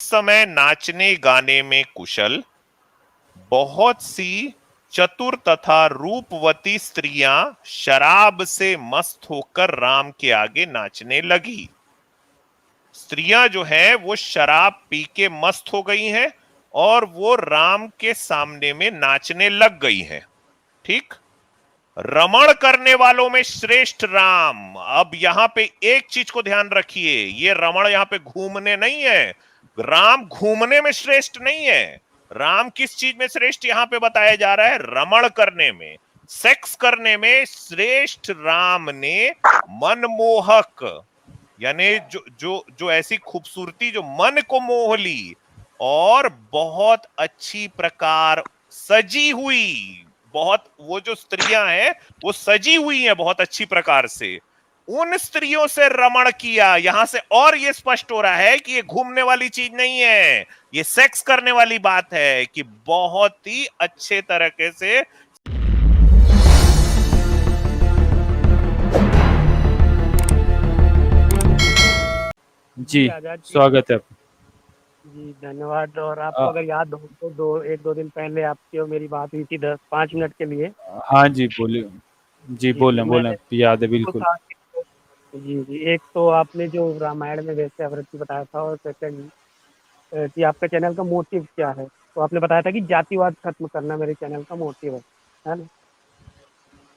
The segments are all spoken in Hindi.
समय नाचने गाने में कुशल, बहुत सी चतुर तथा रूपवती स्त्रियां शराब से मस्त होकर राम के आगे नाचने लगी। स्त्रियां जो है वो शराब पी के मस्त हो गई हैं और वो राम के सामने में नाचने लग गई हैं। ठीक। रमण करने वालों में श्रेष्ठ राम। अब यहां पे एक चीज को ध्यान रखिए, ये रमण यहां पे घूमने नहीं है। राम घूमने में श्रेष्ठ नहीं है। राम किस चीज में श्रेष्ठ यहां पे बताया जा रहा है? रमण करने में, सेक्स करने में श्रेष्ठ राम ने मनमोहक, यानी जो जो जो ऐसी खूबसूरती जो मन को मोह ली और बहुत अच्छी प्रकार सजी हुई, बहुत वो जो स्त्रियां हैं वो सजी हुई हैं बहुत अच्छी प्रकार से, उन स्त्रियों से रमण किया। यहां से और ये स्पष्ट हो रहा है कि ये घूमने वाली चीज नहीं है, ये सेक्स करने वाली बात है कि बहुत ही अच्छे तरीके से। जी, आजाद जी। स्वागत है आपका। जी, धन्यवाद। और आपको अ, अगर याद हो तो 1-2 दिन पहले आपकी और मेरी बात हुई थी 10-5 मिनट के लिए। हाँ जी, बोलिए। जी, जी, तो बोलें, मैंने याद है तो बिल्कुल। कहा कि जी, जी, एक तो आपने जो रामायण में वैश्यावृत्ति बताया था, और सेकंड कि आपके चैनल का मोटिव क्या है? तो आपने बताया था कि जातिवाद खत्म करना मेरे चैनल का मोटिव है ना?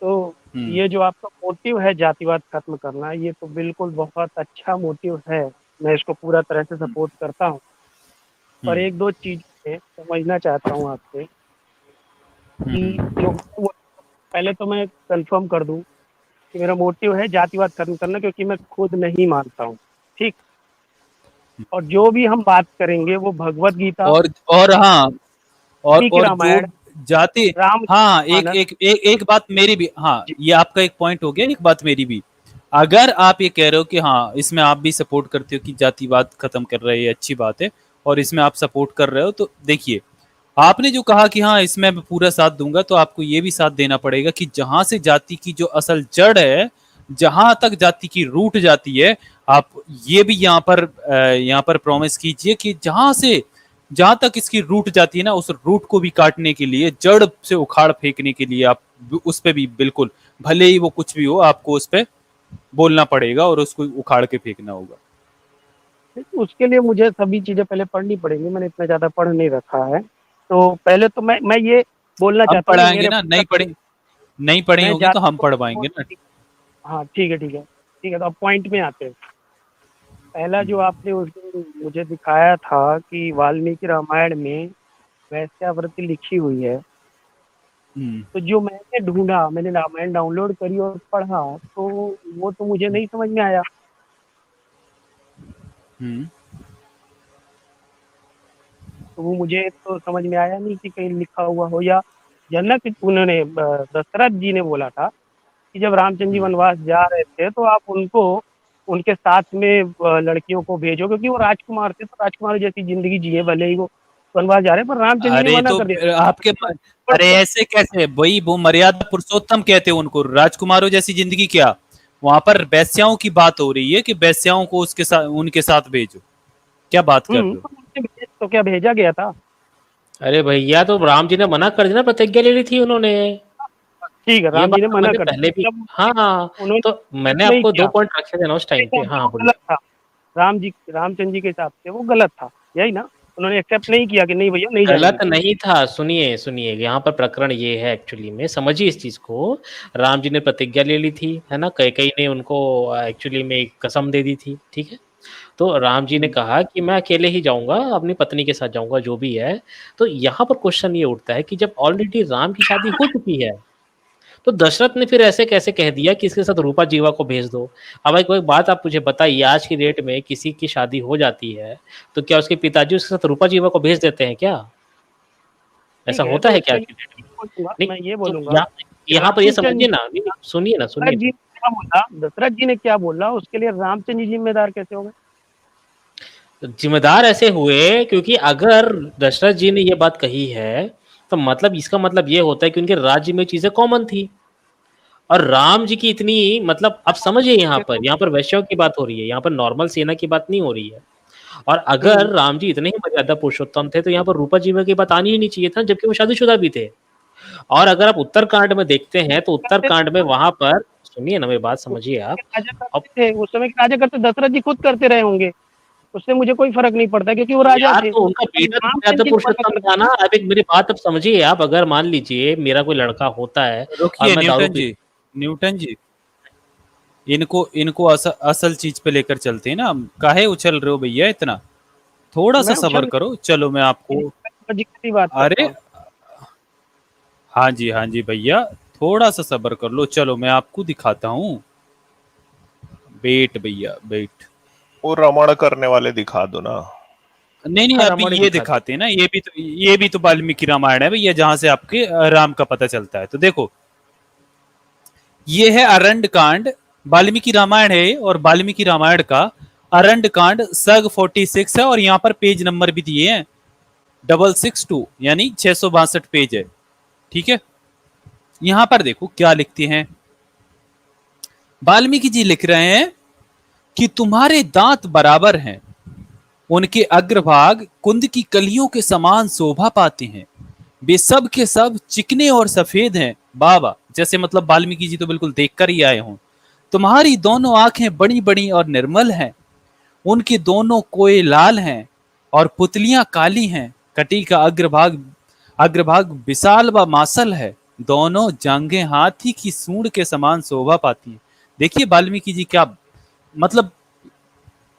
तो हुँ, ये जो आपका मोटिव है जातिवाद खत्म करना, ये तो बिल्कुल बहुत अच्छा मोटिव है। मैं इसको पूरा तरह से हुँ, सपोर्ट करता हूँ। हुँ, पर 1-2 चीज़ें समझना चाहता हूँ आपसे हुँ, कि हुँ, जो वो पहले तो मैं कन्फर्म कर दूँ कि मेरा मोटिव है जातिवाद खत्म करना, क्योंकि मैं खुद नहीं मानता हूँ, ठीक? और जो भी हम बात करेंगे वो भगवद गीता, और हाँ, वाल्मीकि और जो रामायण, जाति हाँ, रामचरितमानस। एक बात मेरी भी, हाँ, जी, ये आपका एक पॉइंट हो गया, एक बात मेरी भी। अगर आप ये कह रहे हो कि हाँ, इसमें आप भी सपोर्ट करते हो कि जातिवाद खत्म कर रहे हैं, ये अच्छी बात है, और इसमें आप सपोर्ट कर रहे हो, तो देखिए, आपने जो कहा कि हाँ, इसमें मैं पूरा साथ दूंगा, तो आपको ये भी साथ देना पड़ेगा कि जहां से जाति की जो असल जड़ है, जहां तक जाति की रूट जाती है, आप ये भी यहाँ पर प्रॉमिस कीजिए कि जहां तक इसकी रूट जाती है ना, उस रूट को भी काटने के लिए, जड़ से उखाड़ फेंकने के लिए, आप उस पे भी बिल्कुल, भले ही वो कुछ भी हो, आपको उस पे बोलना पड़ेगा और उसको उखाड़ के फेंकना होगा। उसके लिए मुझे सभी चीज़ें पहले पढ़नी पड़ेंगी, मैंने इतना ज़्यादा पढ़ नहीं रखा है। तो पहले तो मैं ये बोलना हम चाहता हूँ कि पढ़ाएंगे मेरे ना, नहीं पढ़ी मैं होगी तो हम जाति पढ़ पाएंगे ना। हाँ, ठीक है, ठीक है। ठीक है, तो अब पॉइंट में आते हैं। पहला जो आपने उस दिन मुझे दिखाया था कि वाल्मीकि रामायण में वैश्यावृत्ति लिखी हुई है, हम्म, तो जो मैंने ढूँढा, मैंने रामायण डाउनलोड करी और पढ़ा, तो वो तो मुझे नहीं समझ में आया। हम्म, तो वो मुझे तो समझ में आया नहीं कि कहीं लिखा हुआ हो, या जनक उन्होंने दशरथ जी ने बोला था कि जब रामचंद्र जी हम्म। वनवास जा रहे थे तो आप उनको उनके साथ में लड़कियों को भेजो, क्योंकि वो राजकुमार थे, तो राजकुमार जैसी ज़िंदगी जिए, भले ही वो वनवास जा रहे हैं, पर रामचंद्र जी ने अरे मना तो कर दिया। पर अरे ऐसे कैसे, वही वो मर्यादा पुरुषोत्तम कहते हैं उनको, राजकुमारों जैसी जिंदगी क्या? वहां पर वैश्याओं की बात हो रही है कि वैश्याओं को उसके साथ, उनके साथ भेजो। क्या बात कर रहे हो? तो उनसे तो क्या भेजा गया था? अरे भैया, तो राम जी ने मना कर दिया ना, प्रतिज्ञा ले ली थी उन्होंने। ठीक है, ये राम बात जी ने तो मना मैंने कर पहले दिया, भी, जब हाँ, उन्होंने तो मैंने नहीं आपको किया, 2 पॉइंट रखे थे ना उस टाइम पे। हाँ, वो बोलिए। गलत था। रामचंद्र जी के हिसाब से वो गलत था, यही ना? उन्होंने एक्सेप्ट नहीं किया कि नहीं भैया नहीं गलत जाएंगे। नहीं था, सुनिए, सुनिए, यहाँ पर प्रकरण ये है एक्चुअली में, समझिए इस चीज़ को। राम जी ने प्रतिज्ञा ले ली थी, है ना? कैकेयी ने उनको एक्चुअली में एक कसम दे दी थी, ठीक है? तो राम जी ने हम्म, कहा कि मैं अकेले ही जाऊँगा, अपनी पत्नी के साथ जाऊँगा, जो भी है। तो यहाँ पर क्वेश्चन ये उठता है कि जब ऑलरेडी राम की शादी हो चुकी है, तो दशरथ ने फिर ऐसे कैसे कह दिया कि इसके साथ रूपा जीवा को भेज दो? अब एक बात आप मुझे बताइए, आज की डेट में किसी की शादी हो जाती है, तो क्या उसके पिताजी उसके साथ रूपा जीवा को भेज देते हैं क्या? ऐसा ठीक है, होता तो है क्या उसके आज की लिए डेट में? नहीं, मैं ये तो बोलूंगा कि यहाँ पर ये रामचंद्र समझिए जी, ना, नहीं, नहीं, सुनिए ना, दशरथ सुनिए जी तो। ने क्या बोला, दशरथ जी ने क्या बोला, उसके लिए रामचंद्र जी जिम्मेदार कैसे हो गए? जिम्मेदार ऐसे हुए क्योंकि अगर दशरथ जी ने ये बात कही है, तो मतलब इसका मतलब ये होता है कि उनके राज्य में चीज़ें कॉमन थी। और राम जी की इतनी, मतलब आप समझिए, यहाँ पर वैश्यों की बात हो रही है, यहाँ पर नॉर्मल सेना की बात नहीं हो रही है। और अगर राम जी इतने ही मर्यादा पुरुषोत्तम थे तो यहाँ पर रूपा जीवा की बात आनी ही नहीं चाहिए था, जबकि वो शादीशुदा भी थे। और अगर आप उत्तरकांड में देखते हैं तो उत्तरकांड में वहां पर, सुनिए ना मेरी बात, समझिए आप। राजा अब करते थे, उस समय के राजा करते दशरथ जी खुद करते रहे होंगे, उससे मुझे कोई फर्क नहीं पड़ता क्योंकि वो राजा यार थे। तो उनका अब बेटा तो राम मर्यादा जी को मना पुरुषोत्तम कर था ना। अब एक मेरी बात अब समझिए आप, अगर मान लीजिए मेरा कोई लड़का होता है और रुकिए मैं दारू न्यूटन पी, जी, न्यूटन जी, इनको इनको असल चीज पे लेकर चलते हैं ना। काहे उछल रहे हो भैया इतना? थोड़ा सा मैं सब्र उछल करो, चलो मैं आपको। जी की बात करता अरे हूँ। हाँ जी भैया, थोड़ा सा सब्र कर लो, चलो मैं आपको दिखाता हूँ। वेट भैया वेट। वो रमण करने वाले दिखा दो ना। नहीं नहीं, हाँ अभी रमणी ये दिखा दी। दिखाते हैं ना, ये भी तो वाल्मीकि रामायण है भैया, जहां से आपके राम का पता चलता है। तो देखो, ये है अरण्ड कांड, वाल्मीकि रामायण है, और वाल्मीकि रामायण का अरण्ड कांड सर्ग 46 है, और यहाँ पर पेज नंबर भी दिए हैं 662, यानी 662 पेज है। ठीक है, यहां पर देखो क्या लिखते हैं। वाल्मीकि जी लिख रहे हैं कि तुम्हारे दांत बराबर हैं, उनके अग्रभाग कुंद की कलियों के समान शोभा पाते हैं, वे सब के सब चिकने और सफेद हैं। बाबा जैसे मतलब वाल्मीकि जी तो बिल्कुल देखकर ही आए हों। तुम्हारी दोनों आंखें बड़ी बड़ी और निर्मल हैं, उनके दोनों कोए लाल हैं और पुतलियां काली हैं। कटी का अग्रभाग अग्रभाग विशाल व मासल है, दोनों जांघें हाथी की सूंड के समान शोभा पाती हैं। देखिए वाल्मीकि जी क्या मतलब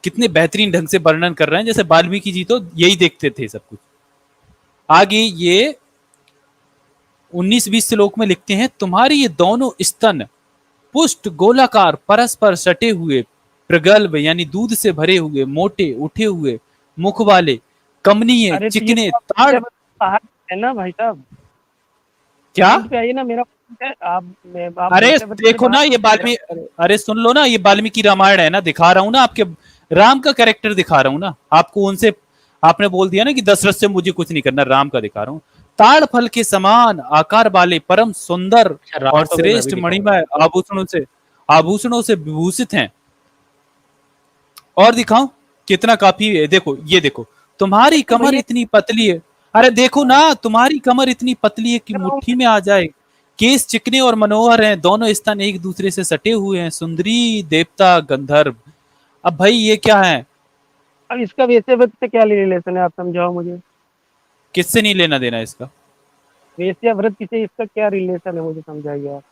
कितने बेहतरीन ढंग से वर्णन कर रहे हैं, जैसे वाल्मीकि जी तो यही देखते थे सब कुछ। आगे ये 19-20 श्लोक में लिखते हैं, तुम्हारी ये दोनों स्तन पुष्ट गोलाकार परस्पर सटे हुए, प्रगल्भ यानी दूध से भरे हुए, मोटे उठे हुए मुख वाले, कमनीय अरे तो ये चिकने तो ताड़। आप बाहर है ना भाई साहब, क्या? पॉइंट पे आइए ना, मेरा point है, आप अरे वैसे देखो ना, बाहर ये वाल्मीकि, अरे सुन लो ना, ये वाल्मीकि रामायण है ना, दिखा रहा हूं ना आपके, राम का कैरेक्टर दिखा रहा हूं ना आपको। उनसे आपने बोल दिया ना कि दशरथ से मुझे कुछ नहीं करना, राम का दिखा रहा हूं। ताड़ फल के समान आकार वाले, परम सुंदर अच्छा राम और को भी मैं भी श्रेष्ठ दिखाऊंगा। मणिमय आभूषणों से विभूषित हैं। और दिखाऊं कितना काफी है, देखो ये देखो, तुम्हारी तो कमर भैया इतनी पतली है। अरे देखो ना, तुम्हारी कमर इतनी पतली है कि कर रहा हूँ मुट्ठी में आ जाए, केस चिकने और मनोहर हैं, दोनों स्तन एक दूसरे से सटे हुए हैं, सुंदरी देवता गंधर्व। अब भाई ये क्या है? अब इसका वैसे व्रत से क्या रिलेशन है, आप समझाओ मुझे। किससे नहीं लेना देना इसका? वेश्या व्रत से इसका क्या रिलेशन है, मुझे समझाइए आप।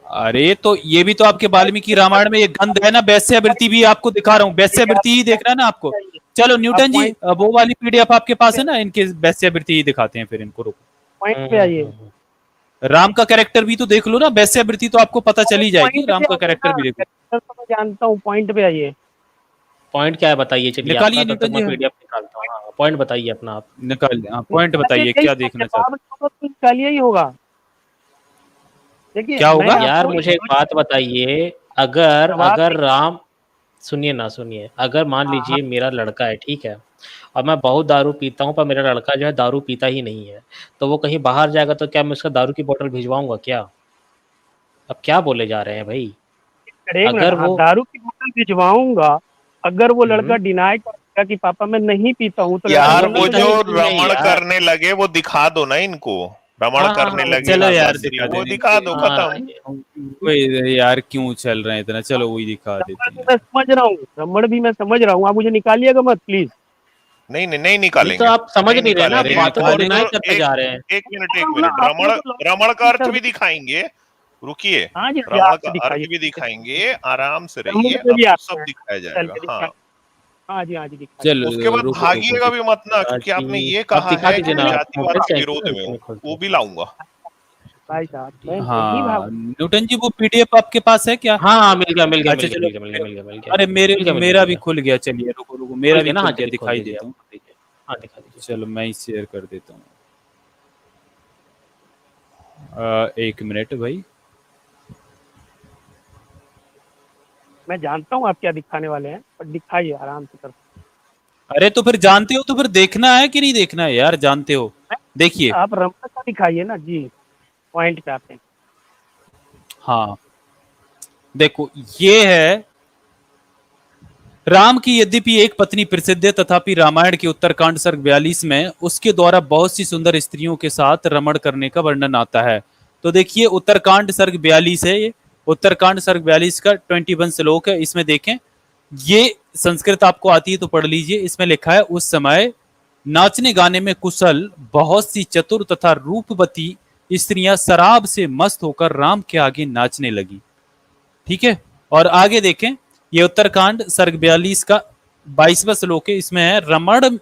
अरे तो ये भी तो आपके वाल्मीकि रामायण में ये गंध है ना, वैश्यावृत्ति भी आपको दिखा रहा हूँ, वैश्यावृत्ति ही देखना है ना आपको। चलो आप न्यूटन जी, पॉइंट वो वाली पीडीएफ आपके पास है ना, इनके वैश्यावृत्ति ही दिखाते हैं, फिर इनको रुको। पॉइंट पे आइए। राम का कैरेक्टर भी तो देख लो ना, वैश्यावृत्ति तो आपको पता चली जाएगी, पॉइंट राम पे का आइए कैरेक्टर ना, भी देखो। कैरेक्टर तो मैं जानता हूँ, पॉइंट पे आइए। पॉइंट क्या है बताइए, चलिए आपका, निकालिए तब तक न्यूटन मैं जी, पीडीएफ निकालता हूँ। हाँ पॉइंट बताइए अपना आप। निकाल, हाँ पॉइंट निकालिए, बताइए यही क्या तो देखना चाहते जवाब होगा तो निकालिए ही होगा। देखिए क्या मैं होगा? यार आपको मुझे एक बात बताइए, अगर जवाब अगर राम, सुनिए ना सुनिए, अगर मान हाँ, लीजिए मेरा लड़का है, ठीक है, और मैं बहुत दारू पीता हूँ पर मेरा लड़का जो है दारू पीता ही नहीं है, तो वो कहीं बाहर जाएगा तो क्या मैं उसका दारू की बोतल भिजवाऊंगा क्या? अब क्या बोले जा रहे हैं भाई? एक मिनट, अगर हाँ वो, दारू की बोतल भिजवाऊंगा, अगर वो लड़का हम्म, डिनाई करेगा कि पापा मैं नहीं पीता हूँ, तो लड़का यार बोलेगा वो कि पीता जो नहीं। ही नहीं है रमण यार। करने लगे वो दिखा दो ना इनको। रमण हाँ हाँ करने हाँ वो लगे चलो दिखा राधा यार देंगे, श्री, दिखा वो देने दिखा दो, हाँ खत्म। वही यार, क्यों चल रहे हैं इतना, चलो वही दिखा देते रमण भी हैं। मैं समझ रहा हूँ, रमण भी मैं समझ रहा हूँ, आप मुझे निकालिएगा मत प्लीज। नहीं नहीं नहीं नहीं तो निकालेंगे, आप समझ नहीं नहीं रहे ना, आप अरे निकालेंगे। बातों को और निकाले, डिनाई जो करते जा रहे हैं। एक मिनट ना रमण, आपने तो रमण का लॉजिक अर्थ कर भी दिया। दिखाएंगे, रुकिए। हाँ जी, हाँ जी, रमण आप का दिखाइए। अर्थ भी दिखाएंगे, आराम से रमण रहिए, में भी आपको आते सब हैं, दिखाया जाएगा। चलिए हाँ, दिखाइए। हाँ जी दिखाइए। चलो उसके बाद रुको रुको भागिएगा भी मत ना, क्योंकि आपने जी ये आप कहा दिखा है दीजिए कि ना, मैं आप जातिवाद मोबाइल के से विरोध में हूँ, मैं खोलता वो हूँ। भी लाऊंगा। भाई साहब मैं नहीं हाँ भाग। न्यूटन जी, वो पीडीएफ आपके पास है क्या? हाँ हाँ मिल गया मिल गया अच्छा मिल गया चलो, मिल गया मिल गया मिल गया मिल गया अरे मेरे मिल गया मिल गया मेरा मिल भी गया खुल गया, चलिए रुको रुको, खोल मेरा भी गया ना, हाँ खुल गया, चलिए खोल दिखाई दीजिए देता आप, हूँ। खोल दीजिए, हाँ दिखा दीजिए। चलो मैं ही शेयर कर देता हूँ। 1 मिनट भाई। मैं जानता हूँ आप क्या दिखाने वाले हैं, पर दिखाइए आराम से कर। अरे तो फिर जानते हो तो फिर देखना है कि नहीं देखना है यार, जानते हो? देखिए, आप रमण का दिखाइए ना जी, पॉइंट पे आते हैं। हाँ देखो, ये है राम की यद्यपि एक पत्नी प्रसिद्ध है, तथापि रामायण के उत्तरकांड सर्ग 42 में उसके द्वारा बहुत सी सुंदर स्त्रियों के साथ रमण करने का वर्णन आता है। तो देखिए उत्तरकांड सर्ग 42 है, ये उत्तरकांड सर्ग 42 का 21 श्लोक है। इसमें देखें, ये संस्कृत आपको आती है तो पढ़ लीजिए। इसमें लिखा है, उस समय नाचने गाने में कुशल बहुत सी चतुर तथा रूपवती स्त्रियां शराब से मस्त होकर राम के आगे नाचने लगी। ठीक है, और आगे देखें, ये उत्तरकांड सर्ग 42 का 22वां श्लोक है। इसमें है, रमण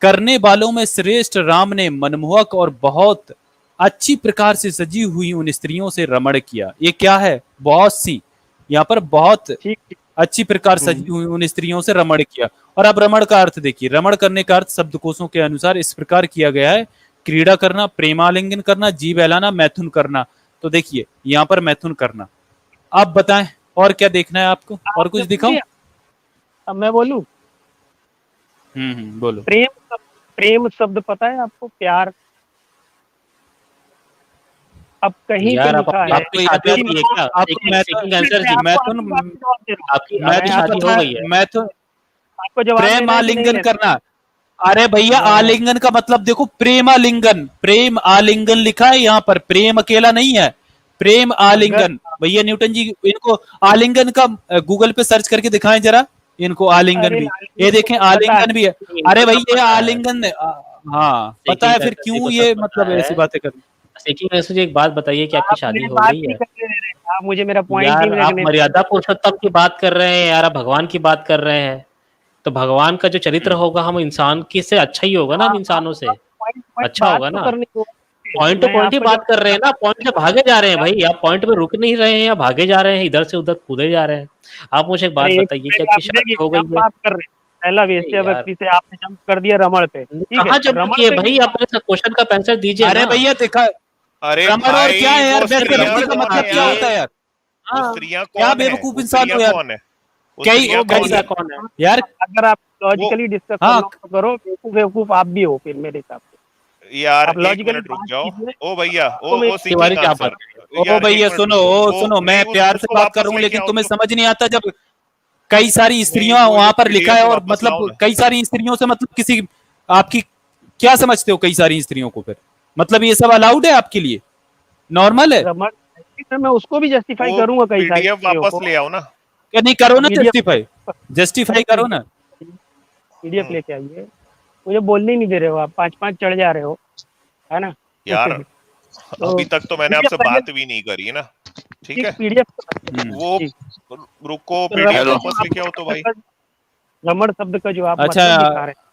करने वालों में श्रेष्ठ राम ने मनमोहक और बहुत अच्छी प्रकार से सजी हुई उन स्त्रियों से रमण किया। ये क्या है, बहुत सी, यहाँ पर बहुत ठीक ठीक। अच्छी प्रकार सजी हुई उन स्त्रियों से रमण किया। और अब रमण का अर्थ देखिए, रमण करने का अर्थ शब्दकोशों के अनुसार इस प्रकार किया गया है, क्रीड़ा करना, प्रेमालिंगन करना, जी बहलाना, मैथुन करना। तो देखिए यहाँ पर मैथुन करना। आप बताएं और क्या देखना है आपको, और कुछ दिखाऊं? अब मैं बोलूं, बोलो। प्रेम शब्द पता है आपको, प्यार? अब कहीं पे यार आप लिखा है, आपकी शादी हो गई है क्या? आपको सेकंड आंसर जी, मैथुन आपकी मैथुन शादी हो गई है? मैथुन आपको जवाब प्रेम देना है कि नहीं आलिंगन देना? करना। अरे भैया, आलिंगन का मतलब देखो, प्रेम आलिंगन, प्रेम आलिंगन लिखा है यहाँ पर, प्रेम अकेला नहीं है, प्रेम आलिंगन। भैया न्यूटन जी, इनको आलिंगन का गूगल पे सर्च करके दिखाएं जरा, इनको आलिंगन अरे भी, आलिंगन ये देखें तो पता आलिंगन भी है। अरे भैया ये पता है। आलिंगन हाँ पता है, फिर क्यों ये मतलब ऐसी बातें कर। सेकंड आंसर जी, एक बात बताइए कि आपकी आप शादी मेरी हो बात गई नहीं है? करने दे रहे, आप मुझे मेरा पॉइंट ही यार नहीं आप रखने। मर्यादा पुरुषोत्तम की बात कर रहे हैं यार, आप भगवान की बात कर रहे हैं, तो भगवान का जो चरित्र होगा हम इंसान की से अच्छा ही होगा ना, हम इंसानों से अच्छा होगा ना। पॉइंट टू पॉइंट ही बात कर रहे हैं ना, पॉइंट से भागे जा रहे हैं भाई, आप पॉइंट पे रुक नहीं रहे हैं या भागे जा रहे हैं, इधर से उधर कूदे जा रहे हैं। आप मुझे एक बात बताइए कि आपकी शादी हो गई है? बात कर रहे हैं, पहला वेश्या यार। व्यक्ति से आपने जंप कर दिया रमण पे, ठीक है? कहाँ जब रमण किए पे भाई, आप अपने क्वेश्चन का आंसर दीजिए अरे ना। भैया देखा, अरे रमण और भाई, क्या है यार, वो वैसे स्त्रियां व्यक्ति का कौन मतलब है क्या यार? होता है यार? वो हाँ, स्त्रियां क्या कौन है? बेवकूफ वो इंसान हो स्त्रियां यार। कौन है? वो कई स्त्रियां कई कौन ऐसा है? कौन है? यार, अगर आप लॉजिकली डिस्कस हाँ। करना करो, बेवकूफ आप भी हो फिर मेरे हिसाब से। यार आप एक लॉजिकली मिनट रुक बात जाओ। कीजिए। ओ भैया, तो मैं ओ तिवारी सीकिंग क्या बात आंसर। ओ यार एक भैया मिनट सुनो, रुको, ओ वो सुनो, मैं नहीं, प्यार से उसको बात वापस कर रहा हूँ, लेके लेकिन आओ तुम्हें तो। समझ नहीं आता जब कई सारी नहीं, स्त्रियां वो वहां जो पर लिखा पीडीएफ है, और वापस लाओ मतलब ना। कई सारी स्त्रियों से मतलब किसी आपकी क्या समझते हो, कई सारी स्त्रियों को फिर मतलब ये सब अलाउड है आपके लिए, नॉर्मल है? रमण, फिर मैं उसको भी जस्टिफाई वो करूंगा कई सारी पीडीएफ चीजों वापस को। ले आओ ना। क्या नहीं करो ना, PDF जस्टिफाई, जस्टिफाई करो ना। पीडीएफ लेके आइए, मुझे बोलने ही नहीं दे रहे हो आप, 5-5 चढ़ जा रहे हो, है ना? यार तो अभी तक तो मैंने PDF आपसे पढ़िए, बात भी नहीं करी है ना, ठीक ठीक, है? पीडीएफ वो ठीक। रुको, तो पीडीएफ रमण वापस लेके आओ तो भाई। रमण शब्द का जो आप अच्छा। मतलब दिखा रहे हैं।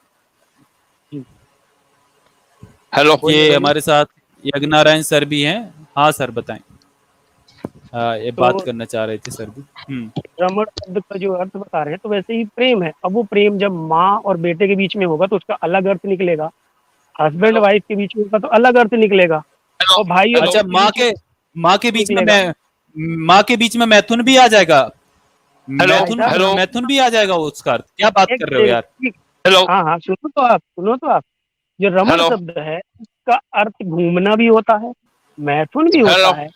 हेलो, ये हमारे साथ यज्ञनारायण सर भी हैं। हाँ सर बताएं। हाँ, ये तो बात करना चाह रहे थे सर भी। रमण शब्द का जो अर्थ बता रहे हैं, तो वैसे ही प्रेम है। अब वो प्रेम जब माँ और बेटे के बीच में होगा तो उसका अलग अर्थ निकलेगा, हस्बैंड वाइफ के बीच में होगा तो अलग अर्थ निकलेगा, और भाई और अच्छा, बहन माँ के बीच में निकलेगा। माँ के बीच में मैथुन भी आ जाएगा, हेलो, मैथुन मैथुन भी आ जाएगा उसका अर्थ। क्या बात कर रहे हो यार? ठीक, हेलो, हाँ हाँ, सुनो तो आप, जो रमण हेलो। शब्द है उसका अर्थ घूमना भी होता है, मैथुन भी होता हेलो। है,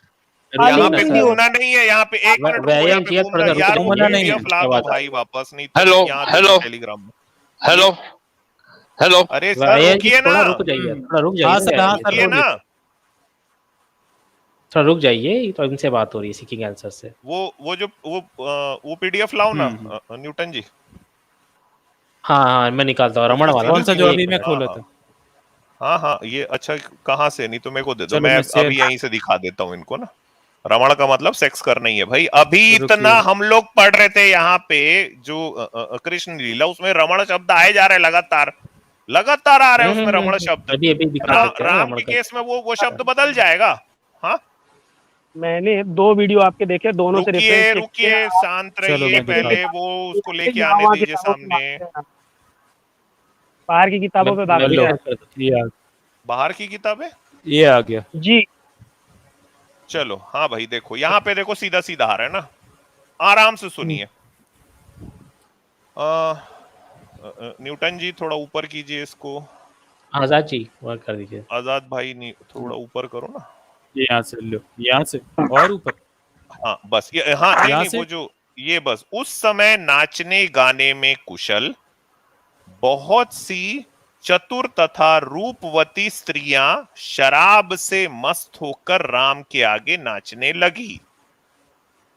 यहाँ पे आलिंगन भी होता घूमना नहीं है, यहाँ पे एक मिनट रुको, व्यायाम यहाँ पे किया, घूमना थोड़ा सा यार। रुको, वो घूमना नहीं है। पीडीएफ ला दो भाई वापस, नहीं तो हेलो, यहाँ हेलो। टेलीग्राम में। हेलो, हेलो, अरे सर व्यायाम जी रुकिए ना, थोड़ा रुक जाइए, थोड़ा रुक हाँ जाइए सर, हाँ सर, रुकिए ना। थोड़ा रुक जाइए, तो इनसे बात हो रही है सीकिंग आंसर से। वो पीडीएफ लाओ ना, न्यूटन जी। हाँ हाँ, मैं निकालता हूँ रमण वाला। कौन सा जो एक अभी मैं मिनट। खोला था? हाँ हाँ, ये अच्छा कहाँ से, नहीं तो मेरे को दे दो, चलो, मैं मैं शेयर- अभी यहीं से दिखा देता हूँ इनको ना। रमण का मतलब सेक्स करना ही है भाई। अभी रुकिए। इतना हम लोग पढ़ रहे थे यहाँ पे जो कृष्ण लीला, उसमें रमण शब्द आए जा रहे लगातार, लगातार आ रहे हैं उसमें रमण शब्द। अभी अभी दिखा देते हैं राम रमण के का। केस में वो शब्द बदल जाएगा। हाँ मैंने 2 वीडियो आपके देखे, दोनों से रुकिए रेफरेंस रुकिए, शांत चलो, रहिए, मैं दिखा पहले वो उसको लेके आने दीजिए सामने। बाहर की किताबों पे भागते लो, हैं बाहर की किताबें, ये आ गया। जी। चलो हाँ भाई, देखो यहाँ पे देखो, सीधा सीधा आ रहा है ना, आराम से सुनिए। न्यूटन जी थोड़ा ऊपर कीजिए इसको, आजाद जी वर्क कर दीजिए। आजाद भाई नहीं, थोड़ा ऊपर करो ना। ये यहाँ से लो, यहाँ से और ऊपर। हाँ बस ये, हाँ नहीं यहाँ नहीं, से? वो जो ये बस उस समय नाचने गाने में कुशल बहुत सी चतुर तथा रूपवती स्त्रियां शराब से मस्त होकर राम के आगे नाचने लगी।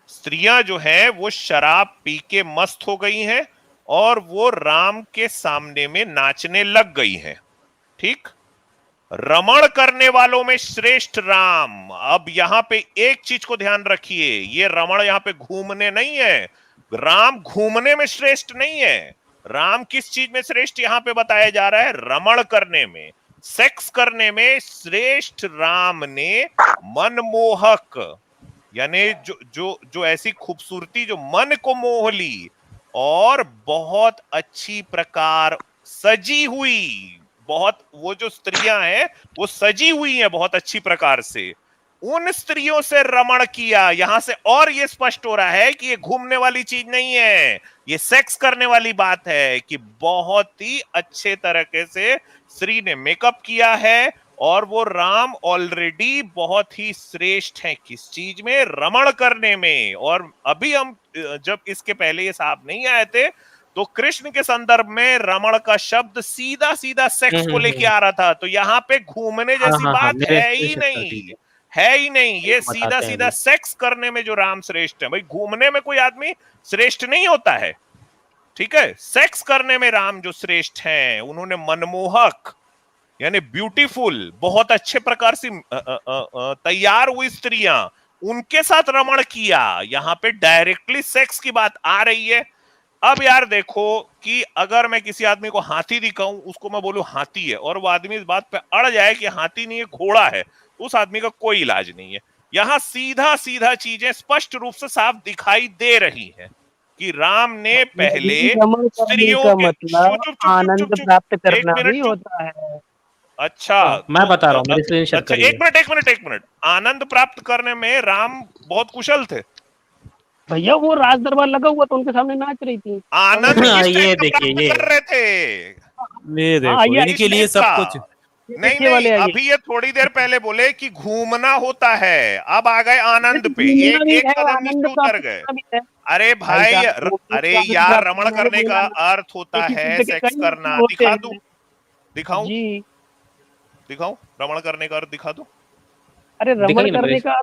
स्त्रियां जो है वो शराब पी के मस्त हो गई हैं और वो राम के सामने में नाचने लग गई हैं। ठीक। रमण करने वालों में श्रेष्ठ राम। अब यहां पे एक चीज को ध्यान रखिए, ये रमण यहां पे घूमने नहीं है, राम घूमने में श्रेष्ठ नहीं है। राम किस चीज में श्रेष्ठ यहां पे बताया जा रहा है? रमण करने में, सेक्स करने में श्रेष्ठ राम ने मनमोहक, यानी जो जो जो ऐसी खूबसूरती जो मन को मोह ली और बहुत अच्छी प्रकार सजी हुई, बहुत वो जो स्त्रियां हैं वो सजी हुई हैं बहुत अच्छी प्रकार से, उन स्त्रियों से रमण किया। यहां से और ये स्पष्ट हो रहा है कि ये घूमने वाली चीज नहीं है, ये सेक्स करने वाली बात है कि बहुत ही अच्छे तरीके से स्त्री ने मेकअप किया है और वो राम ऑलरेडी बहुत ही श्रेष्ठ हैं किस चीज में? रमण करने में। और अभी हम जब इसके पहले ये साहब नहीं आए थे तो कृष्ण के संदर्भ में रमण का शब्द सीधा सीधा सेक्स को लेके आ रहा था, तो यहाँ पे घूमने जैसी बात मेरे है ही नहीं, है ही नहीं। ये सीधा बताते हैं सीधा अभी। सेक्स करने में जो राम श्रेष्ठ है, भाई घूमने में कोई आदमी श्रेष्ठ नहीं होता है, ठीक है? सेक्स करने में राम जो श्रेष्ठ हैं, उन्होंने मनमोहक यानी ब्यूटीफुल, बहुत अच्छे प्रकार से तैयार हुई स्त्रियां, उनके साथ रमण किया। यहां पे डायरेक्टली सेक्स की बात आ रही है। अब यार देखो कि अगर मैं किसी आदमी को हाथी दिखाऊं, उसको मैं बोलूं हाथी है, और वो आदमी इस बात पे अड़ जाए कि हाथी नहीं है घोड़ा है, तो उस आदमी का कोई इलाज नहीं है। यहां सीधा सीधा चीजें स्पष्ट रूप से साफ दिखाई दे रही हैं कि राम ने पहले रमण करने स्त्रियों का के मतलब आनंद प्राप्त करना भी होता है। अच्छा मैं बता रहा हूँ, मेरी स्क्रीन शेयर अच्छा, करिए। एक मिनट, आनंद प्राप्त करने में राम बहुत कुशल थे। भैया वो राज दरबार लगा हुआ तो उनके सामने नाच रही थी। आनंद हाँ, किस ये टाइप का देखिए, प्राप्त ये। कर रहे थे? ये हाँ, देखो ये इनके लिए टाइप सब का। कुछ। नहीं देखिए नहीं, वाले आइए। अभी ये थोड़ी देर पहले बोले कि घूमना होता है, अब आ गए आनंद पे, घूमना एक भी एक है, कदम आनंद नीचे उतर प्राप्त गए। करना भी है। अरे भाई साहब, अरे आनंद यार, प्राप्त रमण मैंने करने का बोला ना, अर्थ होता एक ही है शब्द के सेक्स कई अर्थ करना। होते दिखा हैं। दूं? दिखाऊं? जी, दिखाऊं? रमण करने का अर्थ दिखा दूं? अरे रमण दिखाइए ना करने नरेश, का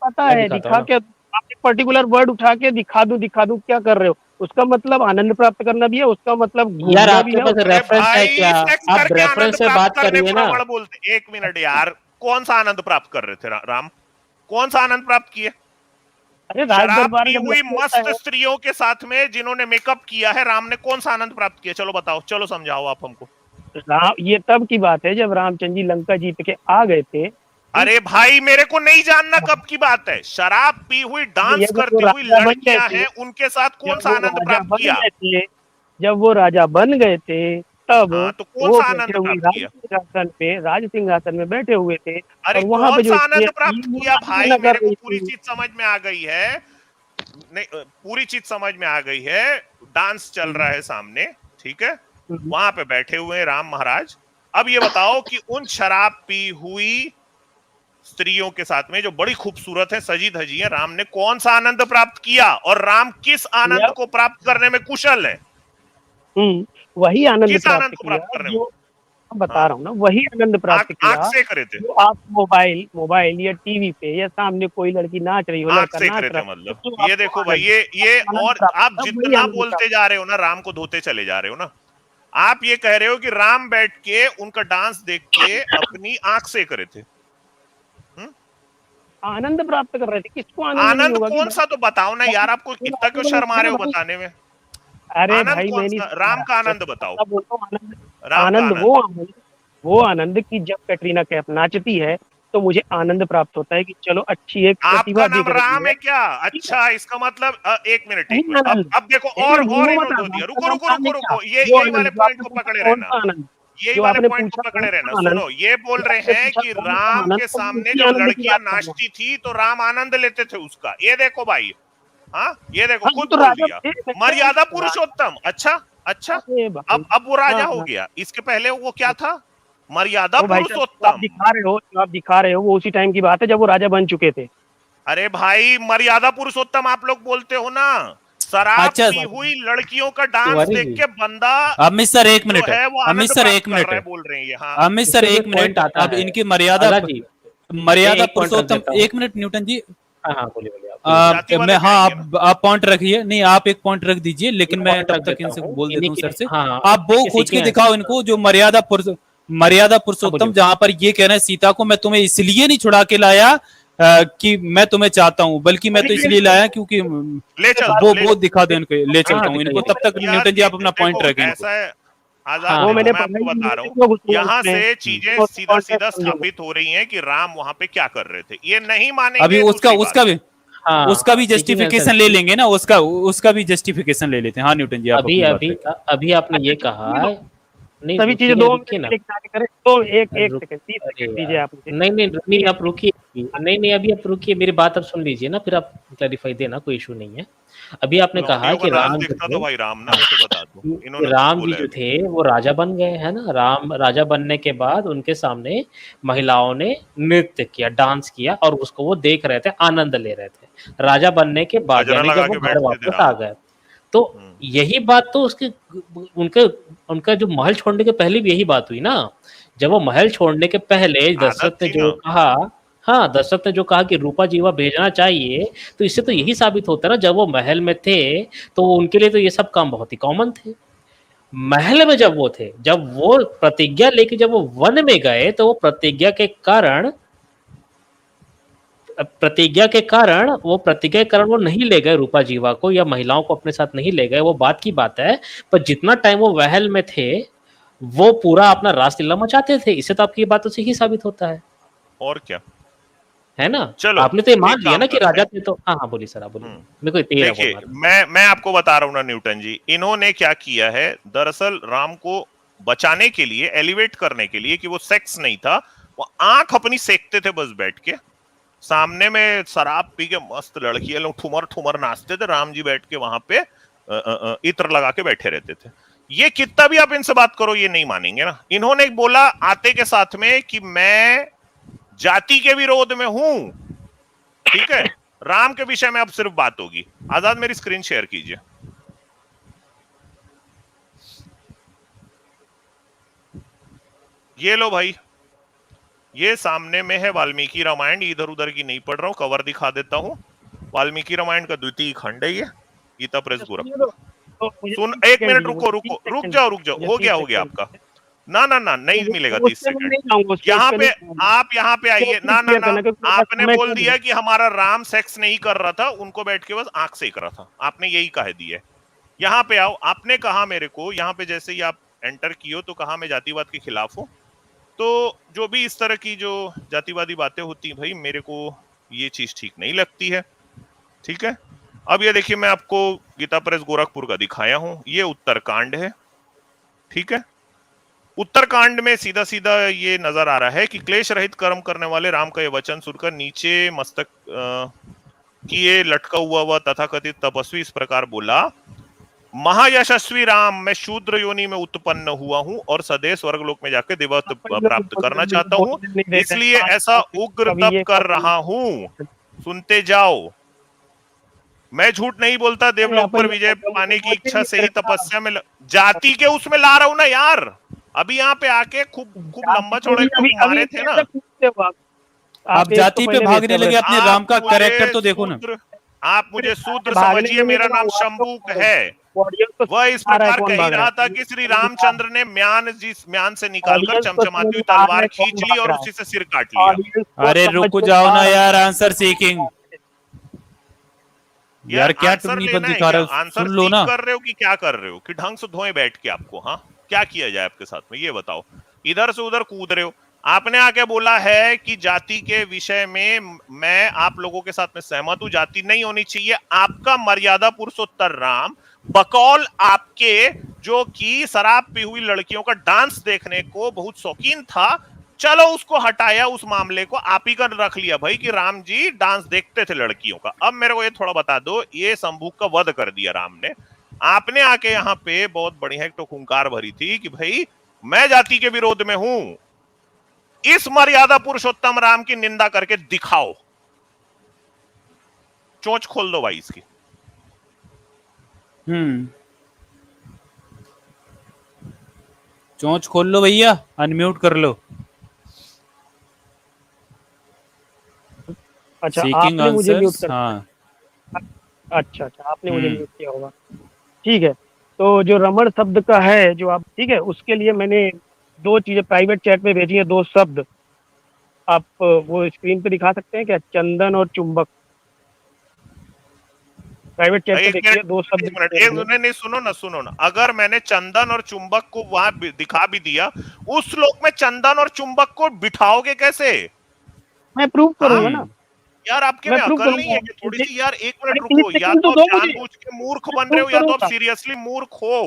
पता मैं है, दिखाता हूँ दिखा ना। के आप एक पर्टिकुलर वर्ड उठा के दिखा दूं क्या कर रहे हो? उसका मतलब आनंद प्राप्त करना भी है, उसका मतलब यार घूमना भी आपके है। पास अरे रेफरेंस है क्या? भाई, सेक्स आप करके आनंद रेफरेंस से प्राप्त बात करने करिए को ना। रमण बोलते? एक मिनट यार, कौन सा आनंद प्राप्त कर रहे थे राम? कौन सा आनंद प्राप्त किए? अरे राज शराब दरबार पी जब हुई लगा होता मस्त है, स्त्रियों के साथ में जिन्होंने मेकअप किया है, राम ने कौन सा आनंद प्राप्त किया? चलो बताओ, चलो समझाओ आप हमको। ये तब की बात है जब रामचंद्र जी लंका जीत के आ गए थे। ठीक। अरे भाई, मेरे को नहीं जानना कब की बात है। शराब पी हुई, भैया डांस जब वो करती हुई राजा बन गए लड़कियां थे, हैं, उनके साथ कौन जब सा वो आनंद राजा प्राप्त बन किया? गए थे जब वो राजा बन गए थे तब हाँ, तो कौन वो सा बैठे आनंद हुए प्राप्त किया? राज सिंहासन में बैठे हुए थे, अरे और वहां कौन पे जो सा आनंद स्त्रियां प्राप्त थी वो किया भाई? नाचना कर मेरे को रही पूरी थी। चीज समझ में आ गई है। नहीं, पूरी चीज समझ में आ गई है। डांस चल रहा है सामने, ठीक है, हम्म। वहां पे बैठे हुए हैं राम महाराज। अब ये बताओ कि उन शराब पी हुई स्त्रियों के साथ में जो बड़ी खूबसूरत है, सजी धजी है, राम ने कौन सा आनंद प्राप्त किया? और राम किस आनंद भैया, को प्राप्त करने में कुशल है? वही आनंद किस आनंद प्राप्त को किया प्राप्त करने में? जो मैं बता हाँ, रहा हूँ ना, वही आनंद प्राप्त आंख आंख किया सेक रहे थे? जो आप मोबाइल मोबाइल या टीवी पे या सामने कोई लड़की नाच रही हो, आंख लड़का सेक नाच रहे रहा थे है, तो मतलब? जो ये आपको देखो भाई, ये आनंद और प्राप्त आप होता है, वही जितना आनंद बोलते प्राप्त। जा रहे हो ना, राम को धोते चले जा रहे हो ना। आप ये कह रहे हो कि राम बैठ के उनका डांस देख के अपनी आंख सेक रहे थे। हम्म? आनंद प्राप्त कर रहे थे, किसको आनंद नहीं आनंद होगा कि कौन सा? तो बताओ ना यार, आपको भाई इतना क्यों आनंद शर्मा रहे हो भाई, बताने में? अरे आनंद भाई कौन मैं नहीं सा? समझा राम का रहा, आनंद बताओ। मैं बोलता हूँ आनंद। राम का आनंद। वो आनंद की जब कैटरीना कैफ नाचती है तो मुझे आनंद प्राप्त होता है कि चलो अच्छी एक प्रतिभा आपका नाम दिख रही राम है। है क्या? ठीक है, अच्छा, इसका मतलब एक मिनट, एक वही मिनट। आनंद। अब देखो, एक और मिनट घूमो मत, इन्होंने धो दिया। आपका रुको नाम रुको राम रुको है क्या? रुको, ये वो यही आनंद वाले जो पॉइंट आपने को पूछा पकड़े कौन रहना। सा आनंद, यही जो वाले आपने पॉइंट पूछा को कौन पकड़े रहना। सा आनंद, सुनो, ये बोल जो रहे आपने हैं पूछा कि कौन सा राम आनंद, के तो मैं सामने उसी जब आनंद की लड़कियां बात कर रहा हूँ। नाचती थी तो राम आनंद लेते थे उसका। ये देखो भाई, हाँ, ये देखो, हाँ, वो खुद तो बोल राजा दिया। थे भैया, मर्यादा राजा। पुरुषोत्तम। अच्छा अच्छा, अरे भाई, अब वो राजा हाँ हो हाँ, गया। इसके पहले वो क्या था? मर्यादा वो भाई साहब पुरुषोत्तम। जो आप दिखा रहे हो वो उसी टाइम की बात है जब वो राजा बन चुके थे। अरे भाई, मर्यादा पुरुषोत्तम आप लोग बोलते हो ना, शराब अच्छा पी हुई लड़कियों का डांस तिवारी देख जी। के बंदा अमित सर एक जो मिनट है वो अमित आनंद सर प्राप्त एक कर मिनट रहा है, बोल रहे हैं ये। हाँ अमित इस सर पे जो एक पॉइंट मिनट आता अब है, इनकी मर्यादा आला जी, मर्यादा एक पॉइंट रख पुरुषोत्तम देता हूँ। एक मिनट न्यूटन जी हाँ, हाँ, बोलिए, बोलिए, आप बोलिए। जाति वाले मैं पे हाँ आएंगे ना। आप पॉइंट रखिए नहीं आप एक पॉइंट रख दीजिए लेकिन एक मैं पॉइंट तब रख तक देता इनसे हूँ, बोल देता इन्हीं हूँ की सर से हाँ, आप वो इसी खोज के के आंसर दिखाओ इनको जो मर्यादा हाँ, पुरुषोत्तम बोलिए। जहां पर ये कह रहे हैं सीता को मैं तुम्हें इसलिए नहीं छुड़ा के लाया कि मैं तुम्हें चाहता हूँ बल्कि मैं तो इसलिए लाया क्योंकि ले चल वो ले वो दिखा दो इनको ले हाँ, चलता हूँ इनको दिखाइए, तब तक यार न्यूटन जी आप अपना पॉइंट देखो रखें इनको ऐसा है आजाद, हाँ, वो देखो मैंने मैं आपको पढ़ाई बता नहीं रहा की, वो हूँ, घुसूंगा यहाँ उसमें। से चीजें वो सीधा कॉन्टेक्ट सीधा समझो। स्थापित हो रही हैं कि राम वहां पे क्या कर रहे थे। ये नहीं अभी मानेंगे उसका दूसरी बात। उसका भी हाँ, उसका भी स्पीकिंग आंसर जस्टिफिकेशन ले लेंगे ना उसका भी जस्टिफिकेशन ले लेते हैं हाँ न्यूटन जी आप अभी अपनी बात अभी रखें अभी आपने ये कहा, नहीं सभी चीजें रुकिए, 2 रुकिए मिनट ना। के लिए स्टार्ट करें तो एक रुक सेकंड 30 अरे सेकंड यार, दीजिए आप मुझे। नहीं, नहीं, नहीं, आप रुकिए। नहीं, अभी आप रुकिए, मेरी बात आप सुन लीजिए ना, फिर आप क्लैरिफाई देना, कोई इशू नहीं है। अभी आपने कहा लौंडियों का कि नाच राम जो दिखता थे, तो भाई राम ना, हाँ, वैसे बता दो कि इन्होंने कुछ राम जी बोला है जो अभी। थे वो राजा बन गए, है ना? राम राजा बनने के बाद उनके सामने महिलाओं ने नृत्य किया, डांस किया और उसको वो देख रहे थे, आनंद ले रहे थे। राजा बनने के बाद गजरा यानी लगा जब वो के घर बैठते थे वापस आ राम। गए, तो हम्म। यही बात तो उसके उनके उनका जो महल छोड़ने के पहले भी यही बात हुई ना। जब वो महल छोड़ने के पहले आदत दशरथ ने थी जो ना। कहा, हाँ, दशरथ ने जो कहा कि रूपा जीवा भेजना चाहिए, तो इससे तो यही साबित होता है ना, जब वो महल में थे तो उनके लिए तो ये सब काम बहुत ही कॉमन थे। महल में जब वो थे, जब वो प्रतिज्ञा लेके जब वो वन में गए, तो वो प्रतिज्ञा के कारण वो नहीं ले गए रूपा जीवा को या महिलाओं को अपने साथ नहीं ले गए, वो बात की बात है। पर जितना टाइम वो महल में थे, वो पूरा अपना रासलीला मचाते थे। इससे तो आपकी ये बातों से ही साबित होता और क्या। है ना? चलो आपने तो ये मान एक लिया काम ना कि करते राजा हैं। थे तो हाँ, हाँ, बोलिए सर, आप बोलिए। हम्म। मेरे को तेरा देखिए बोलना। मैं आपको बता रहा हूं ना न्यूटन जी, इन्होंने क्या किया है दरअसल राम को बचाने के लिए, एलिवेट करने के लिए कि वो सेक्स नहीं था, वो आंख अपनी सेकते थे बस बैठ के सामने में शराब पी के मस्त लड़कियां लोग ठुमर ठुमर नाचते थे, राम जी बैठ के वहां पे इत्र लगा के बैठे रहते थे। ये कितना भी आप इनसे बात करो ये नहीं मानेंगे ना। इन्होंने बोला आते के साथ में कि मैं जाति के विरोध में हूं, ठीक है, राम के विषय में अब सिर्फ बात होगी। आजाद मेरी स्क्रीन शेयर कीजिए। ये लो भाई, ये सामने में है वाल्मीकि रामायण, इधर उधर की नहीं पढ़ रहा हूं, कवर दिखा देता हूं। वाल्मीकि रामायण का द्वितीय खंड है ये, गीता प्रेस गोरखपुर। सुन एक मिनट रुको रुको, रुक जाओ हो गया आपका। ना ना ना नहीं मिलेगा 30 सेकंड। यहाँ पे आप यहाँ पे आइए ना ना ना, आपने बोल दिया कि हमारा राम सेक्स नहीं कर रहा था, उनको बैठ के बस आंख सेक रहा था, आपने यही कह दिया। यहाँ पे आओ, आपने कहा मेरे को, यहाँ पे जैसे ही आप एंटर किए तो कहा मैं जातिवाद के खिलाफ हूँ। तो जो भी इस तरह की जो जातिवादी बातें होती भाई, मेरे को ये चीज ठीक नहीं लगती है, ठीक है। अब ये देखिए मैं आपको गीता प्रेस गोरखपुर का दिखाया हूं, ये उत्तरकांड है, ठीक है। उत्तरकांड में सीधा सीधा ये नजर आ रहा है कि क्लेश रहित कर्म करने वाले राम का ये वचन सुनकर नीचे मस्तक किए लटका हुआ तथाकथित तपस्वी इस प्रकार बोला, महायशस्वी राम, मैं शूद्र योनि में उत्पन्न हुआ हूं और सदैव स्वर्गलोक में जाकर देवत्व प्राप्त करना चाहता हूं, इसलिए ऐसा उग्र तप कर रहा हूं, सुनते जाओ। मैं झूठ नहीं बोलता, देवलोक पर विजय पाने की इच्छा से ही तपस्या में जाति के उसमें ला रहा हूं ना यार। अभी यहाँ पे आके खूब लंबा चौड़ा मारे थे ना। आप जाति पे भागने लगे, अपने राम का कैरेक्टर तो देखो ना। आप मुझे शूद्र समझिए, मेरा नाम शंभू है। वह इस प्रकार कह रहा था कि श्री रामचंद्र ने म्यान से निकालकर चमचमाती हुई तलवार खींच ली और उसी से सिर काट लिया। अरे रुक जाओ ना यार, आंसर सीकिंग यार, क्या टुन्नीपन दिखा रहे हो, आंसर सुन लो ना। कर रहे हो कि क्या कर रहे हो कि ढंग से धोए बैठ के आपको, हाँ क्या किया जाए आपके साथ में ये बताओ। इधर से उधर कूद रहे हो। आपने आके बोला है कि जाति के विषय में मैं आप लोगों के साथ में सहमत हूं, जाति नहीं होनी चाहिए। आपका मर्यादा पुरुषोत्तर राम बकौल आपके जो कि शराब पी हुई लड़कियों का डांस देखने को बहुत शौकीन था, चलो उसको हटाया, उस मामले को आप ही कर रख लिया भाई कि राम जी डांस देखते थे लड़कियों का। अब मेरे को ये थोड़ा बता दो, ये शंभू का वध कर दिया राम ने, आपने आके यहाँ पे बहुत बढ़िया एक तो खूंखार भरी थी कि भाई मैं जाति के विरोध में हूं, इस मर्यादा पुरुषोत्तम राम की निंदा करके दिखाओ। चोंच खोल दो भाई इसकी। चोंच खोल लो भैया, अनम्यूट कर लो। अच्छा सीकिंग आपने मुझे म्यूट आंसर्स, कर हाँ। अच्छा अच्छा आपने मुझे हम्म। म्यूट किया होगा। ठीक है, तो जो रमण शब्द का है जो आप, ठीक है, उसके लिए मैंने दो चीजें प्राइवेट चैट में भेजी है, दो शब्द। आप वो स्क्रीन पे दिखा सकते हैं क्या? चंदन और चुंबक। प्राइवेट चैट पे एक मिनट, देखिए, दो शब्द एक मिनट, भेज एक दिए। नहीं नहीं, सुनो ना, अगर मैंने चंदन और चुंबक को वहां दिखा भी दिया, उस श्लोक में चंदन और चुंबक को बिठाओगे कैसे? मैं प्रूव हाँ करूंगा ना, यार, आपके मैं में प्रूव अकल नहीं करूंगा। है कि थोड़ी मुझे सी? यार एक अरे मिनट 30 रुको, या सेकंड तो तो आप दो मुझे, जानबूझ के मूर्ख मैं बन रहे प्रूव हो या तो आप करूंगा। सीरियसली मूर्ख हो।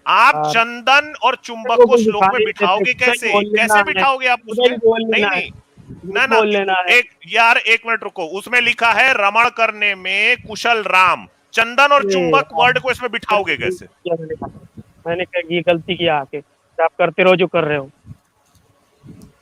आप यार चंदन और चुंबक को को कुछ श्लोक दिखा में नहीं देते, बिठाओगे मुझे ही कैसे? बोल लेना कैसे है, बिठाओगे आप मुझे ही उसमें? बोल नहीं लेना है, नहीं, झूठ ना ना, बोल लेना है। एक यार एक मिनट रुको, उसमें लिखा है रमण करने में कुशल राम। चंदन और अरे चुंबक यार, वर्ड को इसमें बिठाओगे गलती कैसे? किया मैंने कहा ये गलती किया आके, आप करते रहो जो कर रहे हो।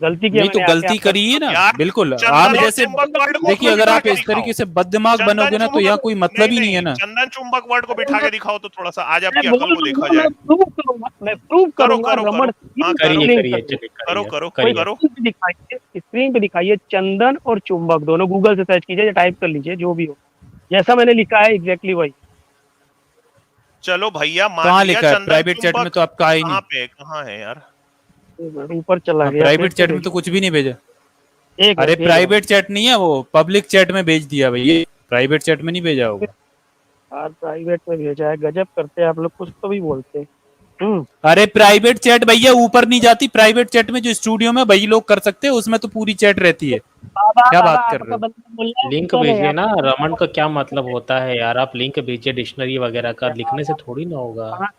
गलती किया नहीं तो मैंने आके, गलती आप करते करी है रहो। ना, यार बिल्कुल। आप चंदन और जैसे चुंबक वर्ड को देखिए, उसमें अगर बिठा आप के इस दिखाओ। तरीके से बददिमाग चंदन बनोगे ना, तो चुंबक, यहाँ कोई नहीं मतलब ही नहीं है नहीं, ना। चंदन चुंबक वर्ड को बिठा के दिखाओ तो थोड़ा सा आज मैं आपकी बोल अकल को देखा दूंगा, जाए। मैं प्रूव करूंगा, मैं प्रूव करो करूंगा। करो करो, रमण हाँ की करो करिए स्क्रीन करिए, कर दो, चलिए करो करिए करो कोई करिए। करो। स्क्रीन पे दिखाइए, स्क्रीन पे दिखाइए चंदन और चुंबक दोनों, गूगल से सर्च कीजिए या टाइप कर लीजिए, जो भी हो, जैसा मैंने लिखा है एग्जैक्टली वही। चलो भैया, मान कहाँ लिया लिखा है? चंदन प्राइवेट चैट में चुंबक। तो आपका है ही नहीं। कहाँ है यार? ऊपर चला हाँ, गया, फिर प्राइवेट से चैट में भेज, तो कुछ भी नहीं भेजा। एक अरे मिनट भेज रहा हूँ। प्राइवेट चैट नहीं है वो, पब्लिक चैट में भेज दिया भैया, प्राइवेट चैट में नहीं भेजा होगा। यार प्राइवेट में भेजा है, गजब करते हैं आप लोग, कुछ तो भी बोलते हैं। अरे प्राइवेट चैट भैया ऊपर नहीं जाती, प्राइवेट चैट में जो स्टूडियो में वही लोग कर सकते हैं, उसमें तो पूरी चैट रहती है। बाबा क्या बाबा बात कर रहे आपका हो? बंदा बोल रहा है लिंक ऊपर है, भेजिए आप ना, रमन का क्या मतलब होता है यार? आप लिंक भेजिए, डिक्शनरी वगैरह का लिखने से थोड़ी ना होगा। कहाँ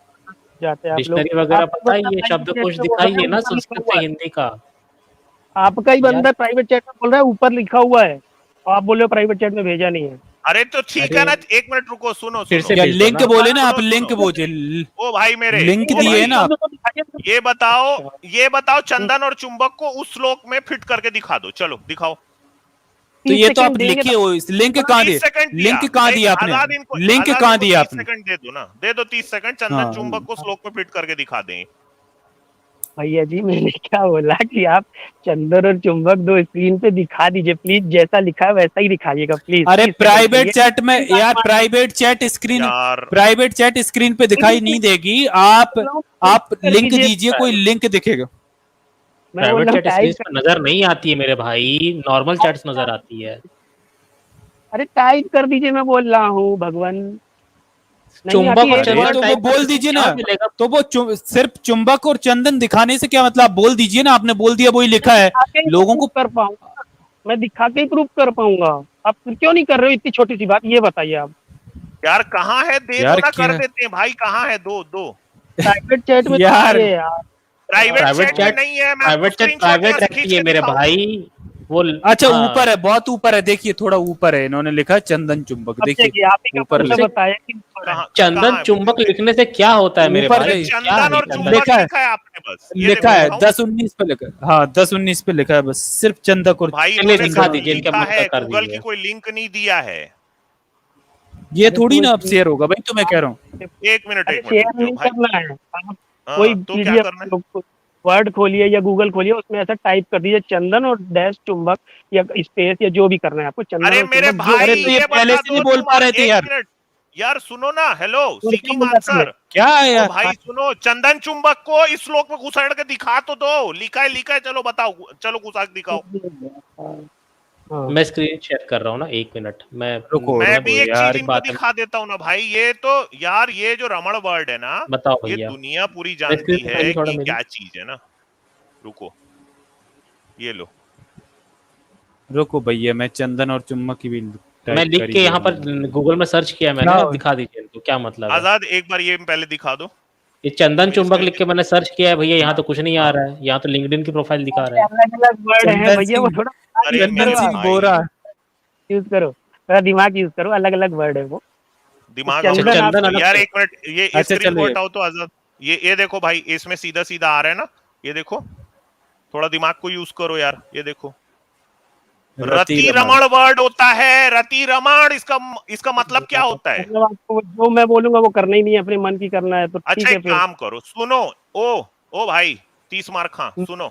जाते हैं आप लोग? डिक्शनरी वगैरह आपका बंदा बताइए, प्राइवेट चैट शब्दकोश में बोल रहा है दिखाइए ना, ऊपर लिखा संस्कृत हुआ से है, हिंदी का। आपका ही यार बंदा प्राइवेट चैट में बोल रहा है ऊपर लिखा हुआ है, और आप बोल रहे हो प्राइवेट चैट में भेजा नहीं है। अरे तो ठीक अरे है ना, एक मिनट रुको, सुनो फिर सुनो से क्या भेज दो लिंक ना। बोले ना आप? सुनो लिंक सुनो, बोले, ओ भाई मेरे, लिंक ओ दिए भाई, ना आप। शब्द तो दिखाइए। बताओ, अच्छा, ये बताओ चंदन और चुंबक को उस श्लोक में फिट करके दिखा दो, चलो दिखाओ। तो 30 ये तो आप सेकंड देंगे लिखिए, तब। हो इस लिंक कहाँ 30 दिए? सेकंड दिया, लिंक कहाँ एक दिया आपने? लिंक आजाद कहाँ इनको दिया 30 आपने? सेकंड दे दो ना, दे दो 30 सेकंड, चंदन चुंबक हाँ, को श्लोक में फिट करके दिखा दें। भैया जी मैंने क्या बोला कि आप चंदन और चुंबक दो स्क्रीन पे दिखा दीजिए प्लीज, जैसा लिखा है वैसा ही दिखाइएगा प्लीज। अरे 30 सेकंड के प्राइवेट लिए चैट में बात यार, मान यार प्राइवेट चैट स्क्रीन पे दिखाई नहीं देगी। आप कर लिंक दीजिए। दीजिए, कोई लिंक दिखेगा। मैं बोल प्राइवेट रहा हूँ चैट स्क्रीन टाइप पर नजर नहीं आती है मेरे भाई, नॉर्मल चैट्स नजर आती है। अरे टाइप कर दीजिए, मैं बोल रहा हूँ भगवान, नहीं आती चुंबक और एक अरे वर्ड। चंदन तो वो टाइप बोल करने से दीजिए ना, क्या मिलेगा? तो वो सिर्फ चुंबक और चंदन दिखाने से क्या मतलब? आप बोल दीजिए ना, आपने बोल दिया वही लिखा है दिखा के ही लोगों प्रूफ को। कर पाऊंगा, मैं दिखा के ही प्रूफ कर पाऊंगा। आप क्यों नहीं कर रहे हो इतनी छोटी सी बात, ये बताइए आप। यार कहाँ है, दे दो यार ना, कर क्या देते हैं भाई, कहाँ है? दो दो। प्राइवेट चैट में यार दिखाइए यार। प्राइवेट प्राइवेट चैट में चैट, नहीं है, मैं आपको प्राइवेट चैट स्क्रीनशॉट यहाँ प्राइवेट से खींच रखती है के मेरे दिखाऊं? भाई। वो अच्छा, हाँ, ऊपर है, बहुत ऊपर है, देखिए थोड़ा ऊपर है, इन्होंने लिखा है चंदन चुंबक, अब देखिए देखिए आप ही का ऊपर बंदा उसे बताया कि ऊपर है। कहाँ चंदन कहाँ है मुझे चुंबक लिखने से क्या होता है मेरे ऊपर भाई? अरे से क्या चंदन है और चंदन? चुंबक लिखा है, लिखा है आपने, बस ये लिखा देखो है दिखाऊं? 10-19 पे लिखा है। हाँ 10-19 पे लिखा है, बस सिर्फ चंदक तो और भाई चलिए इन्होंने दिखा सिर्फ दीजिए, इनका लिखा मत है, कर गूगल की दीजिए। कोई लिंक नहीं दिया है। ये अरे थोड़ी तो ना अब शेयर होगा भाई, तो मैं कह रहा हूँ। अरे एक मिनट रुक शेयर जाओ नहीं भाई। करना है, आप कोई हाँ तो क्या करना है? पीडीएफ वर्ड खोलिए या गूगल खोलिए, उसमें ऐसा टाइप कर दीजिए चंदन और डैश चुंबक या स्पेस या जो भी करना है आपको, चंदन अरे और मेरे चुंबक जो भाई अरे भी तो ये ये पहले बता से नहीं दो बोल तुम, पा रहे थे एक यार। मिनट यार, सुनो ना, हेलो और क्या सीकिंग बोला था मैं? आंसर। क्या है ओ यार? भाई सुनो, चंदन चुंबक को इस श्लोक में घुसाड़ के दिखा तो दो, लिखा है, चलो बताओ, चलो घुसा के दिखाओ। हाँ मैं स्क्रीन शेयर कर रहा हूँ ना, 1 मिनट मैं। रुको मैं रुको भी एक चीज यार, इनको बात है, दिखा देता हूँ ना भाई, ये तो यार, ये जो रमण वर्ड है ना, बताओ ये भैया। दुनिया पूरी मैं स्क्रीन जानती दिखाइए है थोड़ा कि मेरी। क्या चीज है ना। रुको, ये लो। रुको भैया, मैं चंदन और चुम्बक की भी मैं टाइप लिख कर ही के दे यहाँ रहा पर हूँ। गूगल में सर्च किया क्या मैंने, अब हो- दिखा दीजिए इनको क्या मतलब है। आजाद एक बार ये पहले दिखा दो, ये चंदन मुझे चुंबक इसका लिख के मैंने सर्च किया है भैया, यहाँ तो कुछ नहीं आ हाँ, रहा है, यहाँ तो लिंक्डइन की प्रोफाइल दिखा रहा है। अलग अलग वर्ड है चंदन भैया, वो सिंह, थोड़ा अरे यूज चंदन करो, मेरे आप सिंह भाई, बोरा। यूज करो, थोड़ा दिमाग यूज करो, अलग अलग वर्ड है वो। दिमाग अच्छा, आपका चंदन यूज आप चंदन कर अलग यार, से। एक मिनट, ये अच्छा स्क्रीन को चलिए, हटाओ तो आजाद। ये देखो भाई, इसमें सीधा सीधा आ रहा है ना, ये देखो, थोड़ा दिमाग को यूज करो यार, ये देखो। रति रमण वर्ड होता है, रति रमण, इसका मतलब क्या होता है? मतलब आपको जो मैं बोलूंगा वो करना ही नहीं है, अपने मन की करना है तो ठीक अच्छा है एक फिर। काम करो, सुनो, ओ भाई 30 मार्क, हाँ सुनो,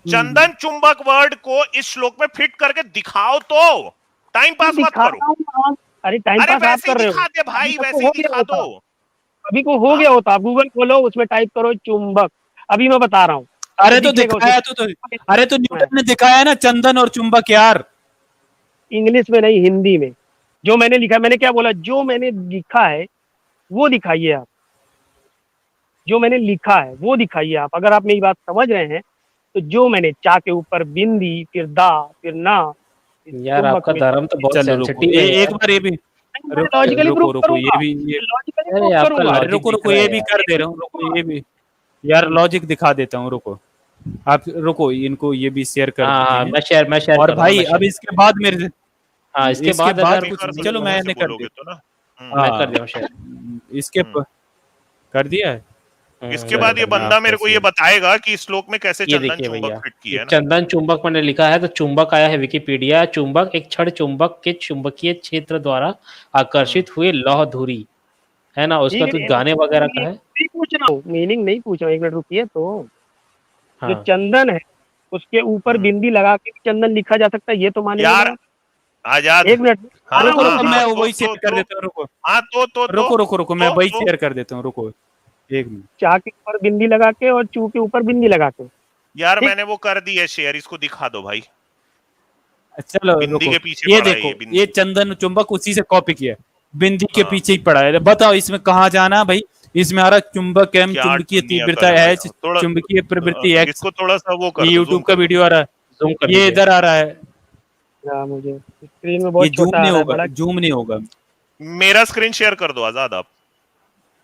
चंदन चुंबक वर्ड को इस श्लोक में फिट करके दिखाओ तो, टाइम पास मत दिखा करो। रहा हूँ आप। अरे टाइम अरे पास आप वैसे ही कर रहे हो, दिखा दे भाई, अभी तक तो वैसे ही हो गया दिखा होता, दो। अभी को हो हाँ? गया होता। आप गूगल खोलो, उसमें टाइप करो चुंबक, अभी मैं बता रहा हूँ। अरे तो दिखेगा दिखाया अरे तो न्यूटन ने दिखाया ना चंदन और चुंबक यार। इंग्लिश में नहीं, हिंदी में। जो मैंने लिखा, मैंने क्या बोला, जो मैंने लिखा है वो दिखाइए आप, जो मैंने लिखा है वो दिखाइए आप। अगर आप मेरी बात समझ रहे हैं तो जो मैंने चा के ऊपर बिंदी, फिर दा, फिर ना, फिर यार चुंबक आपका में, धर्म तो बहुत चलो रुको, सेंसिटिव है एक यार। बार ये भी लॉजिकली रुको प्रूव रुको, करूंगा, ये लॉजिकली अरे प्रूव आपका करूंगा। अरे लॉजिक रुको दिख रुको, रहा ये है भी यार। कर दे रहा हूँ, रुको ये भी यार लॉजिक दिखा देता हूँ, रुको आप, रुको इनको ये भी शेयर कर देते हाँ, हैं। मैं शेयर और कर रहा हूँ, भाई मैं अब शेयर। इसके बाद मेरे हाँ, इसके इसके बाद बाद अगर कुछ कर सकते चलो हो, मुंह से मैंने कर बोलोगे दिया। तो ना। मैं हाँ कर दिया हूँ शेयर। इसके कर दिया है। इसके चलो बाद ये मैं बंदा आपको मेरे को ये शेयर बताएगा कि इस श्लोक में कैसे ये चंदन देखिए चुंबक भैया, फिट ये किया है ना। चंदन चुंबक मैंने लिखा है, तो चुंबक आया है विकिपीडिया। चुंबक एक क्षण चुंबक के चुंबकीय क्षेत्र द्वारा आकर्षित हुए लौह धुरी, है ना, उसका ठीक कुछ है, गाने वगैरह का मीनिंग है। नहीं पूछ रहा हूँ, मीनिंग नहीं पूछ रहा हूँ, एक मिनट रुकिए। तो जो हाँ, चंदन है उसके ऊपर हम्म। बिंदी लगा के भी चंदन लिखा जा सकता है, ये तो मानेंगे ना यार आप? आजाद, एक मिनट हाँ रुको हाँ रुको, हाँ, मैं तो वही शेयर कर देता हूँ, रुको हाँ रुको रुको रुको, मैं वही तो शेयर कर देता हूँ, रुको एक मिनट। चा के ऊपर बिंदी लगा के और चू के ऊपर बिंदी लगा के। यार ठीक। मैंने वो कर दी है शेयर, इसको दिखा दो भाई। चलो बिंदी रुको, के पीछे ये पड़ा है देखो ये बिंदी। ये चंदन चुंबक उसी से कॉपी किया है, बिंदी के हाँ। पीछे ही पड़ा है। बताओ इसमें कहाँ जाना भाई? इसमें आ रहा चुंबक एम, क्या चुंबकीय दुनिया का तीव्रता है भाई, एच, थोड़ा चुंबकीय प्रवृत्ति एक्स। इसको थोड़ा सा वो ये कर दो, जूम यूट्यूब का कर दो। वीडियो आ रहा है, जूम कर ये दीजिए। इधर आ रहा है, हाँ, मुझे स्क्रीन में ये बहुत जूम छोटा आ नहीं रहा है, होगा, बड़ा। जूम नहीं होगा। मेरा स्क्रीन शेयर कर दो आजाद आप।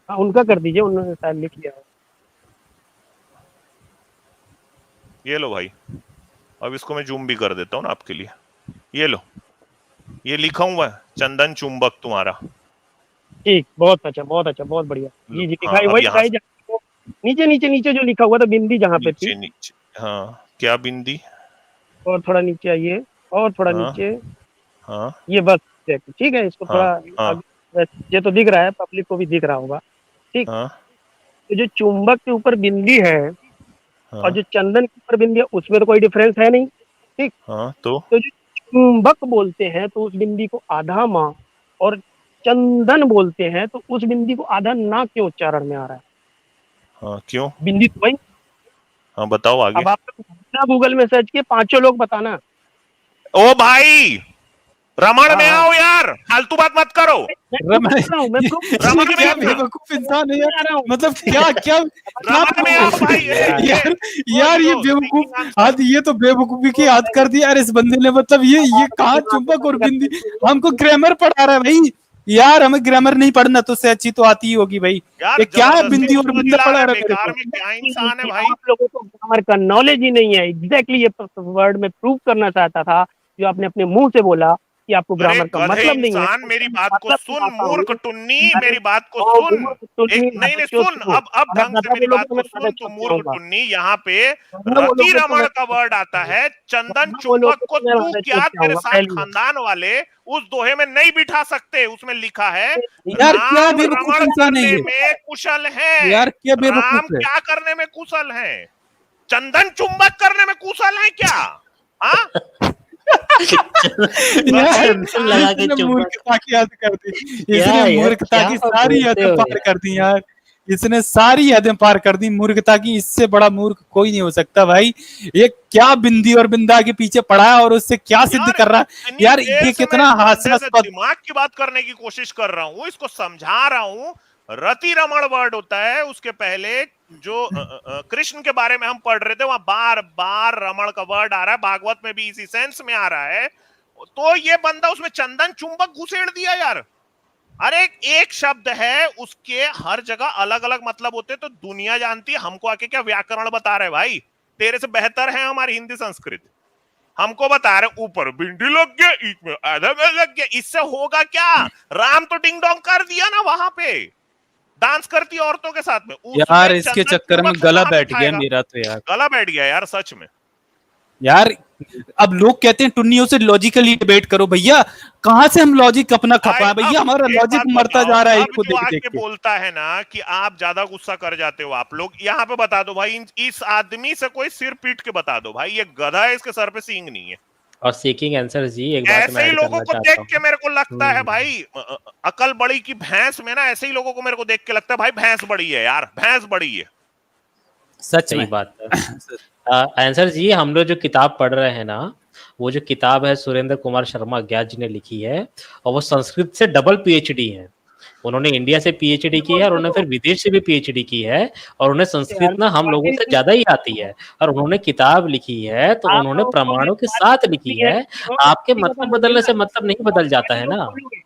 हाँ, उनका कर दीजिए, उन्होंने शायद लिख लिया है। ये लो भाई, अब इसको मैं जूम भी कर देता हूँ ना आपके लिए। ये लो, ये लिखा हुआ है चंदन चुंबक तुम्हारा। ठीक, बहुत अच्छा, बहुत अच्छा, बहुत बढ़िया। लो, जी जी, हाँ दिखाई अब वही यहाँ दिखाई नीचे नीचे नीचे जो लिखा हुआ था बिंदी जहाँ पे थी। नीचे नीचे, हाँ क्या बिंदी, और थोड़ा नीचे आइए, और थोड़ा हाँ नीचे। हाँ ये बस ठीक है, इसको हाँ थोड़ा हाँ आगे, ये तो दिख रहा है, पब्लिक को भी दिख रहा होगा। ठीक। हाँ तो जो चुंबक के ऊपर बिंदी है और हाँ जो चंदन के ऊपर बिंदी है, उसमें तो कोई डिफरेंस है नहीं। ठीक। हाँ, तो तो जो चुंबक बोलते हैं तो उस बिंदी को आधा माँ, और चंदन बोलते हैं तो उस बिंदी को आधा ना क्यों उच्चारण में आ रहा है? हाँ क्यों, बिंदी तो वही। हाँ बताओ आगे। अब आप गूगल में सर्च किए, पांचों लोग बताना। ओ भाई रमण में हाँ, आओ यार, फालतू बात मत करो। रमण, मैं proof कर रहा हूँ, मैं proof ये रमण में क्या आना, बेवकूफ इंसान है यार, आ रहा हूँ। मतलब क्या क्या क्या रमण में आओ भाई। यार वो यार ये लो, बेवकूफ thinking answer। हाथ, ये तो बेवकूफी की हाथ कर दी यार इस बंदे ने। मतलब ये कहाँ चुंबक और बिंदी, हमको ग्रामर पढ़ा रहा है भाई यार, हमें ग्रामर नहीं पढ़ना तो से अच्छी तो आती ही होगी भाई। यार ये क्या है जबरदस्ती बिंदी और उसको बिंदा दिला पढ़ा रहा है, रहा है मेरे बेकार को? में क्या इंसान है भाई। आप लोगों को ग्रामर का नॉलेज ही नहीं है। एग्जैक्टली ये वर्ड में प्रूव करना चाहता था, जो आपने अपने मुंह से बोला कि आपको अरे ग्रामर का गधे मतलब नहीं है। इंसान, मेरी बात को मतलब सुन, बताता हूँ। मूर्ख टुन्नी, अरे, मेरी बात को ओ सुन। मूर्ख टुन्नी, एक नहीं नहीं बच्चों सुन, सुनो। अब अगर ढंग से गधा मेरी बोलोगे बात तो को मैं गधे सुन, तू छप मूर्ख जाऊंगा। टुन्नी। यहाँ पे गधा रति बोलोगे तो रमण मैं का वर्ड आता है, चंदन गधा चुंबक बोलोगे को तो मैं तू गधे क्या छप तेरे जाऊंगा, साथ पहली बात। खानदान वाले उस दोहे में नहीं बिठा सकते। उसमें लिखा है यार क्या राम बेवकूफ रमण इंसान है करने ये में कुशल है। यार, क्या राम बेवकूफ है क्या करने में कुशल है? चंदन चुंबक करने में कुशल है क्या? हाँ यार चंदन लगा के इसने चुंबक, मूर्खता की हद कर दी, क्या इसने यार, मूर्खता क्या की सारी बोलते हदें हो पार यार? कर दी यार, इसने सारी हदें पार कर दी मूर्खता की। इससे बड़ा मूर्ख कोई नहीं हो सकता भाई। ये क्या बिंदी और बिंदा के पीछे पड़ा है और उससे क्या सिद्ध यार कर रहा है इतनी यार, देर ये से मैं कितना इस बंदे से हास्यास्पद। दिमाग की बात करने की कोशिश कर रहा हूं, इसको समझा रहा हूं। रति रमण वर्ड होता है, उसके पहले जो कृष्ण के बारे में हम पढ़ रहे थे वहां बार बार रमण का वर्ड आ रहा है, भागवत में भी इसी सेंस में आ रहा है। तो ये बंदा उसमें चंदन चुंबक घुसेड़ दिया यार। अरे एक शब्द है, उसके हर जगह अलग अलग मतलब होते, तो दुनिया जानती है, हमको आके क्या व्याकरण बता रहे भाई? तेरे से बेहतर है हमारी हिंदी संस्कृत। हमको बता रहे ऊपर भिंडी लग गया, ईट में आधा में लग गया, इससे होगा क्या? राम तो डिंग डोंग कर दिया ना वहां पे, डांस करती औरतों के साथ में। उसमें यार इसके चंदन चक्कर में चुंबक को गला कहां बैठ गया बिठाएगा? मेरा तो यार। गला बैठ गया यार सच में। यार अब लोग कहते हैं टुन्नियों से लॉजिकली डिबेट करो। भैया कहाँ से हम लॉजिक अपना खपा, भैया हमारा एक लॉजिक बात मरता बताओ, जा रहा है अब इसको जो देख देख आके के। बोलता है ना कि आप ज्यादा गुस्सा कर जाते हो, आप लोग यहाँ पे बता दो भाई, इस आदमी से कोई सिर पीट के बता दो भाई, ये गधा है, इसके सर पे सींग नहीं है। और सीकिंग आंसर जी, एक बात मैं ऐसे ही ऐड लोगों करना को चाहता देख हूँ। के मेरे को लगता है हम्म। भाई, अकल बड़ी की भैंस में ना, ऐसे ही लोगों को मेरे को देख के लगता है भाई भैंस बड़ी है यार, भैंस बड़ी है। सच सही में। बात है। आंसर जी, हम लोग जो किताब पढ़ रहे हैं ना, वो जो किताब है सुरेंद्र कुमार शर्मा अज्ञात जी ने लिखी है, और वो संस्कृत से डबल पीएचडी है। उन्होंने इंडिया से पीएचडी की है और उन्होंने फिर विदेश से भी पीएचडी की है, और उन्हें संस्कृत ना हम लोगों से ज्यादा ही आती है। और उन्होंने किताब लिखी है तो आप उन्होंने लोग प्रमाणों के पाँच साथ लोग लिखी बोलेंगे, है। देखो, आपके व्यक्तिगत मतलब बोलिए बदलने ना, से मतलब नहीं बदल जाता है लोग ना। बोलोगे,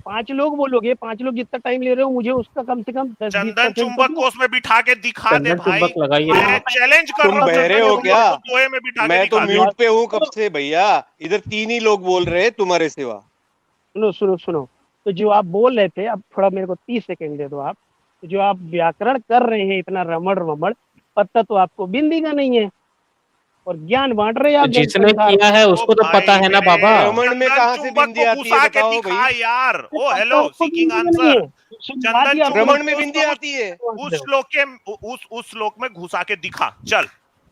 5 लोग बोलोगे, 5 लोग जितना टाइम ले रहे हो, मुझे उसका कम से कम 10-20% चंदन तो चुंबक दो। को उसमें बिठा के दिखा दे चंदन भाई, चुंबक लगाइए मैं ना। चैलेंज कर तुम रहा हूँ, बहरे चंदन हो चुंबक क्या? को दोहे में बिठा के मैं तो दिखा दे। म्यूट पे हूँ कब से भैया, इधर 3 ही लोग बोल रहे हैं तुम्हारे सिवा। सुनो सुनो सुनो, तो जो आप बोल रहे थे, अब थोड़ा मेरे को 30 सेकंड दे दो आप। तो जो आप व्याकरण कर रहे हैं इतना रमड़ रमड़, पता तो आपको बिंदी का नहीं है, और ज्ञान बांट रहे हैं तो आप जिसने जनसंसार किया को। है ओ उसको तो भाई पता है ना मेरे, बाबा। रमण में चंदन कहाँ से चुंबक बिंदी को आती है घुसा के बताओ दिखा भाई। यार। ओ पता हेलो, आपको सीकिंग बिंदी का नहीं आंसर। है, सुनवा चंदन दिया आपने, चुंबक रमण में को बिंदी आती है। उस श्लोक के उस श्लोक में घुसा के दिखा, चल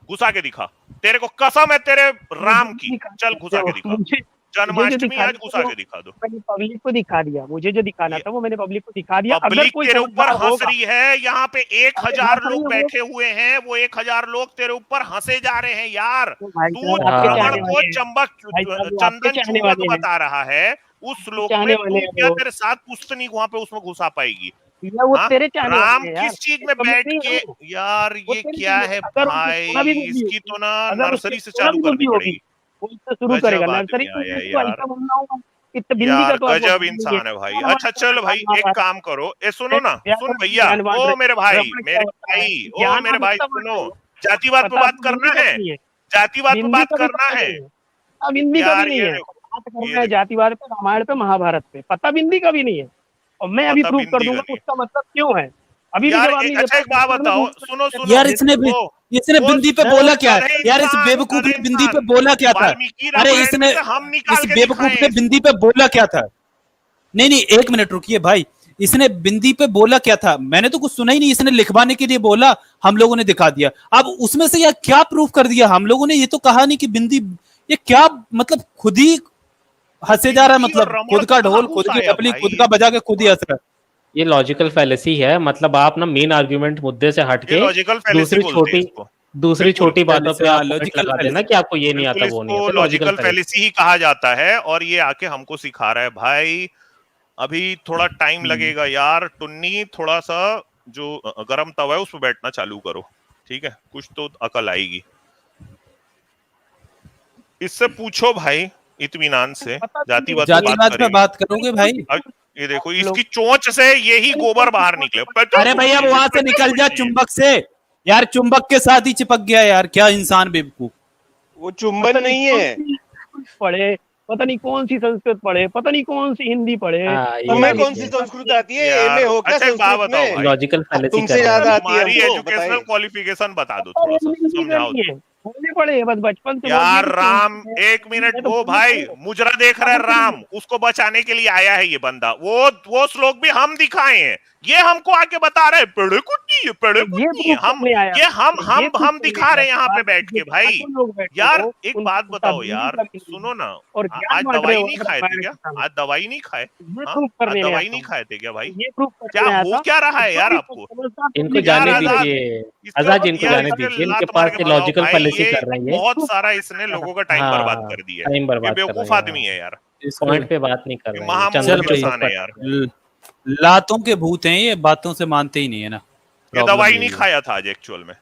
घुसा के दिखा, तेरे को कसम है तेरे राम की, चल घुसा के दिखा, मुझे जो जन्माष्टमी आज दिखाना घुसा था के दिखा दो। वो मैंने पब्लिक को दिखा दिया, मुझे जो दिखाना ये था वो मैंने पब्लिक को दिखा दिया। अगर पब्लिक कोई तेरे ऊपर समझदार हंस होगा, रही है, यहाँ पे अरे 1000 हंस रही लोग है वो, बैठे हुए हैं, वो 1000 लोग तेरे ऊपर हंसे जा रहे हैं यार। तो भाई तू साहब आपके रमण चाहने हाँ। को वाले हैं, चंबक, भाई साहब वो आपके चंदन चाहने चुंबक वाले हैं, बता रहा है, उस आपके श्लोक में चाहने वाले तू हैं क्या, वो, तेरे साथ पुश्तनी वहां पे उसमें घुसा पाएगी। या वो हाँ, तेरे चाहने राम वाले हैं यार, किस चीज में इसका मतलब बैठ नहीं के, है वो यार वो ये तेरे क्या चाहने, है अगर उससे भाई, सोना भी गोभी इसकी होगी, तो ना अगर उससे नर्सरी से सोना चालू भी करनी गोभी होगी, पड़ेगी। वो इससे शुरू करेगा, गजब नर्सरी आदमी से आया है तो यार, ऐसा बनना होगा। इतना बिंदी का यार तो आपको गजब ज्ञान नहीं है, इंसान है भाई। कौन हमारे अच्छा चल साथ भाई, मार एक रहा काम करो, ए है, सुनो ना, सुन व्याकरण में भैया, ज्ञान बांट ओ रहे, मेरे भाई, रमण क्या मेरे होता है, भाई, ओ ज्ञान मेरे आप भाई इतना बांट सुनो, रहे हो, जातिवाद पे पता बात आपको बिंदी करना का है, भी नहीं है, जातिवाद पे बिंदी बात का भी करना पता है नहीं है, पता बिंदी का भी यार। नहीं ये है, देखो, बात ये करना है देखो, जातिवाद पे, रामायण पे, महाभारत पे, पता बिंदी का भी नहीं है। और मैं अभी पता प्रूव कर बिंदी का दूंगा नहीं है उसका मतलब क्यों है। अभी भी यार। जवाब नहीं दे अच्छा पाए, एक बात मैं बताओ, गूगल सुनो पे सुनो, यार सर्च वो इसने वो बिंदी पे वो बोला क्या? गधे यार इस इंसान, बेवकूफ गधे ने बिंदी पे इंसान, बोला क्या था? वाल्मीकि अरे रामायण में इसने, से हम इस निकाल के बेवकूफ दिखाए ने हैं बिंदी इसको। पे बोला क्या था? नहीं नहीं, एक मिनट रुकिए भाई, इसने बिंदी पे बोला क्या था? मैंने तो कुछ सुना ही नहीं, इसने लिखवाने के लिए बोला, हम लोगों ने दिखा दिया। अब उसमें से यार क्या प्रूफ कर दिया हम लोगों ने? ये तो कहा नहीं कि बिंदी, ये क्या मतलब, खुद ही हंसे जा रहा है, बिंदी और मतलब रमण खुद का कहाँ ढोल, खुद की घुसाया डफली खुद भाई? का बजा के खुद ही हंस रहा है। ये लॉजिकल फैलेसी है, मतलब आप ना मेन आर्गुमेंट मुद्दे से ये हटके लॉजिकल फैलेसी दूसरी बोलते हैं छोटी इसको। दूसरी बिल्कुल, छोटी बातों पे आप पॉइंट लॉजिकल लगा देना फैलेसी, कि आपको ये नहीं बिल्कुल आता, वो नहीं इसको आता, लॉजिकल लॉजिकल फैलेसी। फैलेसी ही कहा जाता है, और ये आके हमको सिखा रहा है भाई। अभी थोड़ा टाइम लगेगा यार, टुन्नी थोड़ा सा जो गरम तवा है उस पर बैठना चालू करो, ठीक है, कुछ तो अकल आएगी। इससे पूछो भाई इत्मीनान से, पता भी नहीं जातिवाद पे है। बात जातिवाद पे करेगी। बात करोगे भाई? अब ये देखो, लोग इसकी चोंच से यही गोबर बाहर निकले। अरे भैया वो वहां से निकल जा चुंबक से, यार चुंबक के साथ ही चिपक गया यार, क्या इंसान बेवकूफ। वो चुंबन नहीं है। पढ़े, पता नहीं कौन सी संस्कृत पढ़े, पता नहीं कौन सी हिंदी पढ़े, हाँ, ये तुम्हें भी कौन सी है। संस्कृत आती है? यार, एमए हो क्या अच्छा एक बात संस्कृत बताओ में? भाई, लॉजिकल अब फैलेसी कर तुमसे रहे ज्यादा हैं। आती है तुम्हारी हमको, एजुकेशनल बताइए। क्वालिफिकेशन बता दो, थोड़ा सा हिंदी का समझाओ नहीं दो। है, बोलने पड़े बस बचपन से बोल यार दिया कि राम, हिंदी है। एक मिनट, मैं तो वो बोलने भाई पड़े। मुजरा देख रहा है राम, उसको बचाने के लिए आया है ये बंदा। वो श्लोक भी हम दिखाए हैं, ये हमको आके बता रहे हैं पेड़े कुछ नहीं है, पेड़े कुछ ये नहीं है। प्रूफ हम करने आया ये हम था, हम ये प्रूफ हम करने दिखा आया रहे हैं यहाँ था पे बैठ कि के जो भाई। 5 लोग बैठे यार हो, एक उनको बात पता बताओ बिंदी यार, का भी नहीं सुनो ना, और ज्ञान आज बांट रहे दवाई हो नहीं अगर खाए थे रामायण क्या? के सामने। आज दवाई नहीं खाए? ये हाँ, प्रूफ आज करने आया दवाई था, नहीं खाए थे क्या भाई? ये प्रूफ क्या करने आया हो था क्या रहा है जो यार भी आपको? समझदार इनको पब्लिक यार जाने है, आजाद, दीजिए, आजाद जी इसको इनको यार जाने इसे दीजिए, इनके लात मार पास के ये भगाओ लॉजिकल भाई, फैलेसी कर रहे हैं। बहुत सारा इसने लोगों का टाइम बर्बाद कर दिया है। टाइम ये बर्बाद कर बेवकूफ रहे आदमी है हैं, यार, पॉइंट पे बात नहीं कर ये रहे हैं, महामूर्ख चल चंदन भाई, इंसान चुंबक है यार। पर। लातों के भूत हैं ये, बातों से मानते ही नहीं है ना, ये प्रॉब्लम दवाई यही नहीं है। खाया था आज एक्चुअल में।